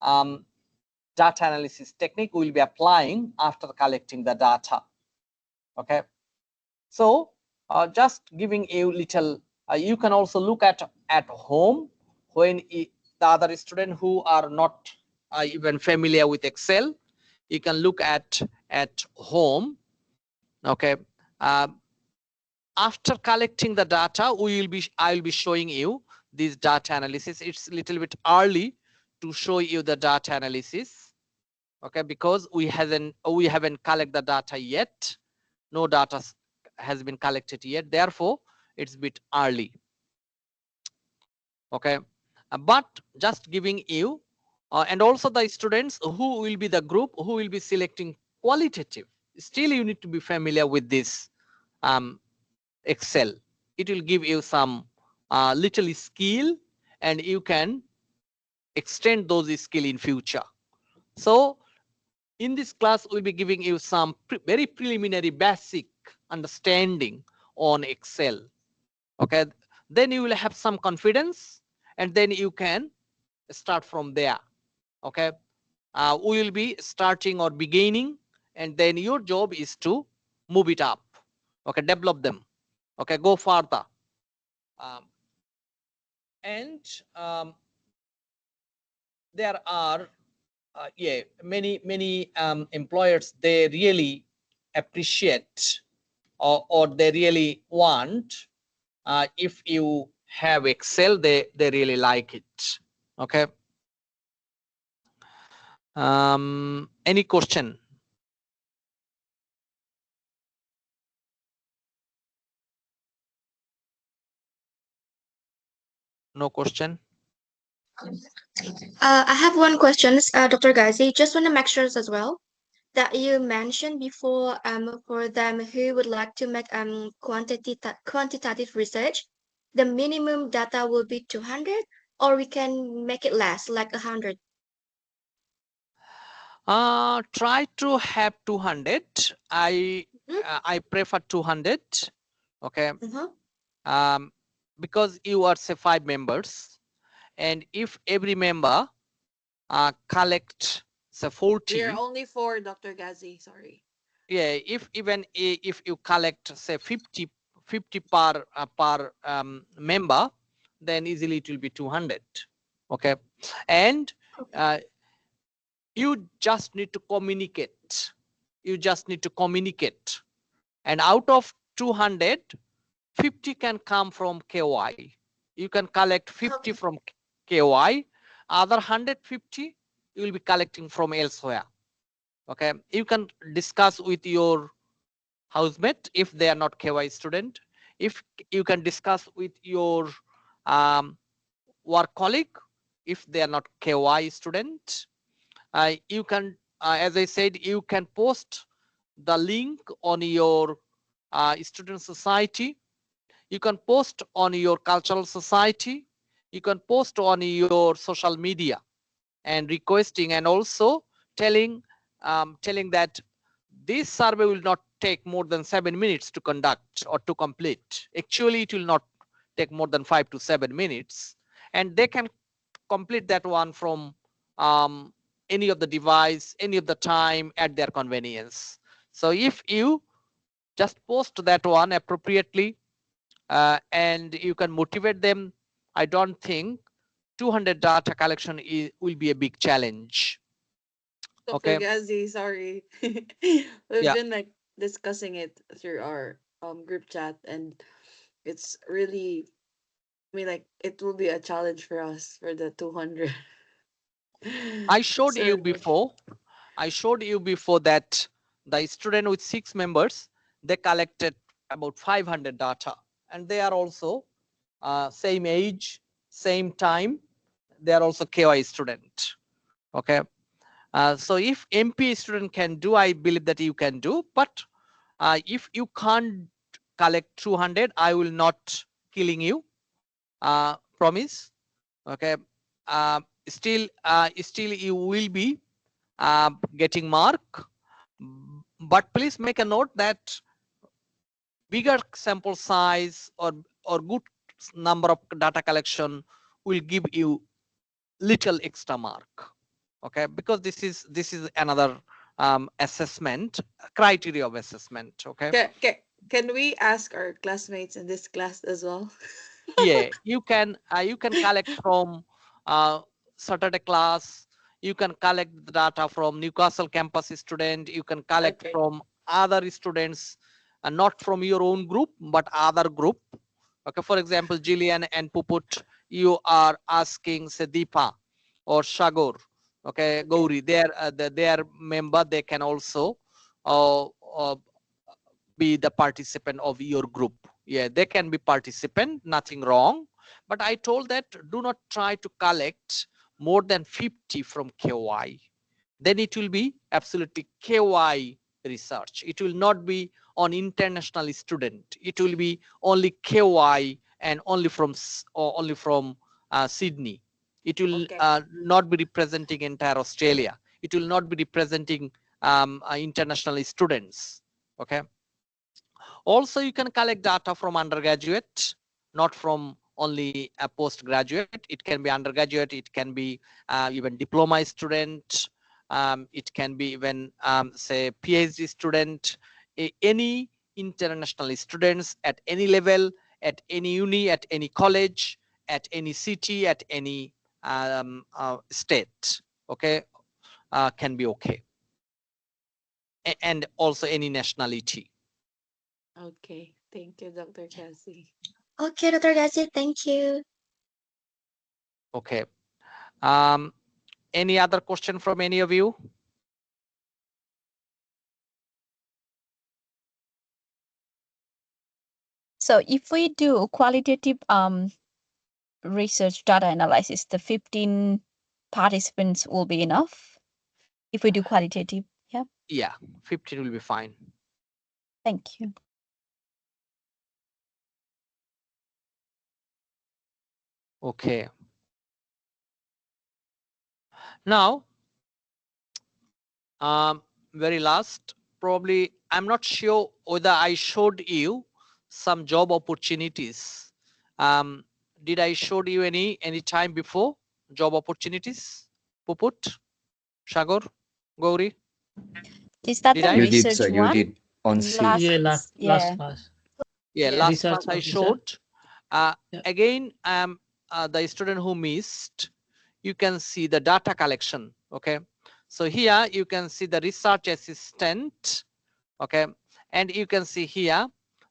data analysis technique we'll be applying after collecting the data. Okay, so just giving you little, you can also look at home when the other student who are not even familiar with Excel, you can look at home. Okay, after collecting the data, I will be showing you this data analysis. It's a little bit early to show you the data analysis, okay, because we haven't collected the data yet. No data has been collected yet, therefore it's a bit early. Okay, but just giving you and also the students who will be the group who will be selecting qualitative, still you need to be familiar with this Excel. It will give you some little skill, and you can extend those skill in future. So in this class we'll be giving you some very preliminary basic understanding on Excel. Okay, then you will have some confidence, and then you can start from there. Okay, we will be starting or beginning, and then your job is to move it up. Okay, develop them. Okay, go further. And there are many employers, they really appreciate or they really want, if you have Excel, they really like it. Okay, any question? No question? I have one question, Dr. Ghazi. Just want to make sure as well that you mentioned before, for them who would like to make quantitative research, the minimum data will be 200, or we can make it less, like 100. Try to have 200. I prefer 200. Okay. Because you are say 5 members, and if every member collect say 40, We are only 4, Dr. Ghazi. Sorry. yeah, if you collect say 50 per member, then easily it will be 200. Okay, and you just need to communicate. You just need to communicate, and out of 200, 50 can come from KY. You can collect 50 from KY. Other 150 you will be collecting from elsewhere. Okay, you can discuss with your housemate if they are not KY student. If you can discuss with your work colleague if they are not KY student. You can, as I said, you can post the link on your student society. You can post on your cultural society. You can post on your social media and requesting, and also telling that this survey will not take more than 7 minutes to conduct or to complete. Actually, it will not take more than 5 to 7 minutes, and they can complete that one from any of the device, any of the time at their convenience. So if you just post that one appropriately, and you can motivate them, I don't think 200 data collection will be a big challenge. Dr. Okay. Ghazi, sorry. We've Yeah. been like discussing it through our group chat, and it's really I mean, like, it will be a challenge for us for the 200. I showed you survey. before. I showed you before that the student with 6 members, they collected about 500 data, and they are also same age, same time. They are also KY student. Okay. So if MP student can do, I believe that you can do. But if you can't collect 200, I will not killing you. Promise. Okay. Still you will be getting mark. But please make a note that bigger sample size or good number of data collection will give you little extra mark. Okay, because this is another assessment criteria of assessment. Okay. Can we ask our classmates in this class as well? Yeah, you can collect from Saturday class. You can collect the data from Newcastle campus student. You can collect Okay. from other students, not from your own group but other group. Okay, for example, Jillian and Puput, you are asking say Deepa or Shagor, okay, Gauri, their member, they can also uh, uh, be the participant of your group. Yeah, they can be participant, nothing wrong. But I told that do not try to collect more than 50 from KY. Then it will be absolutely KY research. It will not be on international student. It will be only KY and only from Sydney. It will Okay. not be representing entire Australia. It will not be representing international students. Okay. Also, you can collect data from undergraduate, not from only a postgraduate. It can be undergraduate, it can be even diploma student, it can be even say PhD student, any international students at any level, at any uni, at any college, at any city, at any state. Okay, can be okay, and also any nationality. Okay. Thank you, Dr. Cassie. Okay, Dr. Gazi, thank you. Okay. Any other question from any of you? So if we do qualitative research data analysis, the 15 participants will be enough if we do qualitative. Yeah. Yeah, 15 will be fine. Thank you. Okay. Now, very last, probably I'm not sure whether I showed you some job opportunities. Did I showed you any time before job opportunities? Puput, Shagor, Gauri? Is that Did the I? You did, research sir. You one? did on C. Last, Yeah, last yeah. class. Yeah, Yeah. last Research class I officer. showed. Yeah. Again, the student who missed, you can see the data collection. Okay, so here you can see the research assistant. Okay, and you can see here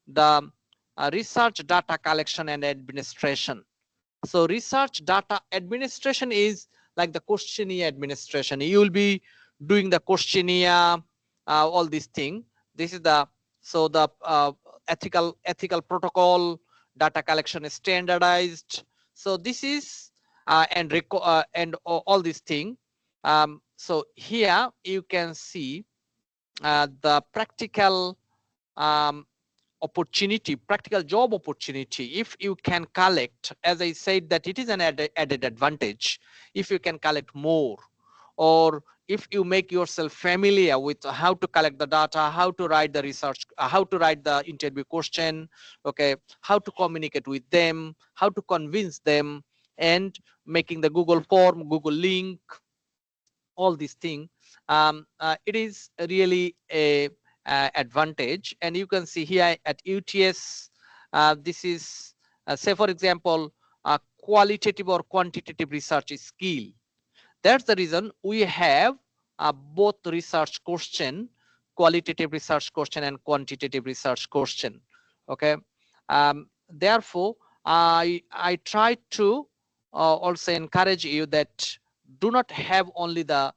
the research data collection and administration. So research data administration is like the questionnaire administration. You will be doing the questionnaire, all these things. This is the ethical protocol, data collection is standardized. So this is and all these things. So here you can see the practical opportunity, practical job opportunity. If you can collect, as I said, that it is an added advantage if you can collect more, or if you make yourself familiar with how to collect the data, how to write the research, how to write the interview question, okay, how to communicate with them, how to convince them, and making the Google form, Google link, all these things. It is really a advantage. And you can see here at UTS, this is say for example qualitative or quantitative research skill. That's the reason we have both research question, qualitative research question and quantitative research question. Okay, therefore I try to also encourage you that do not have only the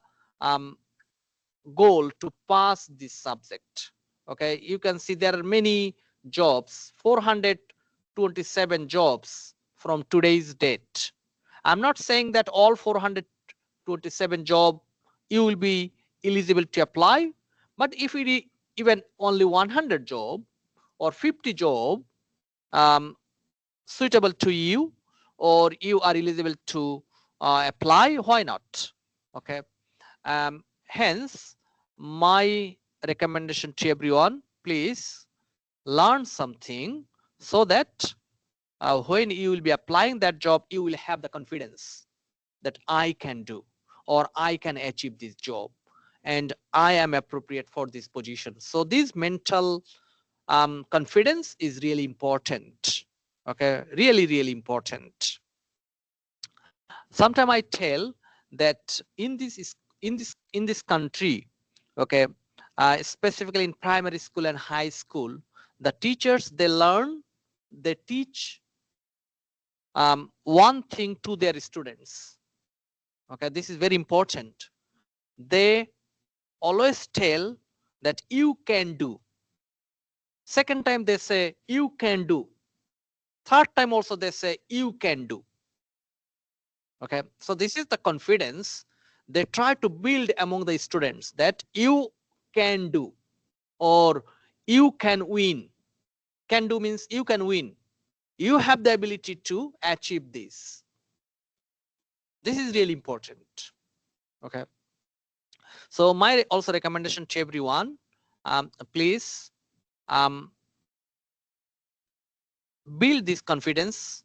goal to pass this subject. Okay, you can see there are many jobs, 427 jobs from today's date. I'm not saying that all 427 job you will be eligible to apply, but if it even only 100 job or 50 job suitable to you, or you are eligible to apply, why not? Okay. Hence my recommendation to everyone, please learn something so that when you will be applying that job, you will have the confidence that I can do, or I can achieve this job, and I am appropriate for this position. So this mental confidence is really important. Okay, really important. Sometimes I tell that in this country, okay, specifically in primary school and high school, the teachers they teach one thing to their students. Okay, this is very important. They always tell that you can do. Second time they say you can do. Third time also they say you can do. Okay, so this is the confidence they try to build among the students, that you can do, or you can win. Can do means you can win. You have the ability to achieve this. This is really important. Okay, so my also recommendation to everyone, please build this confidence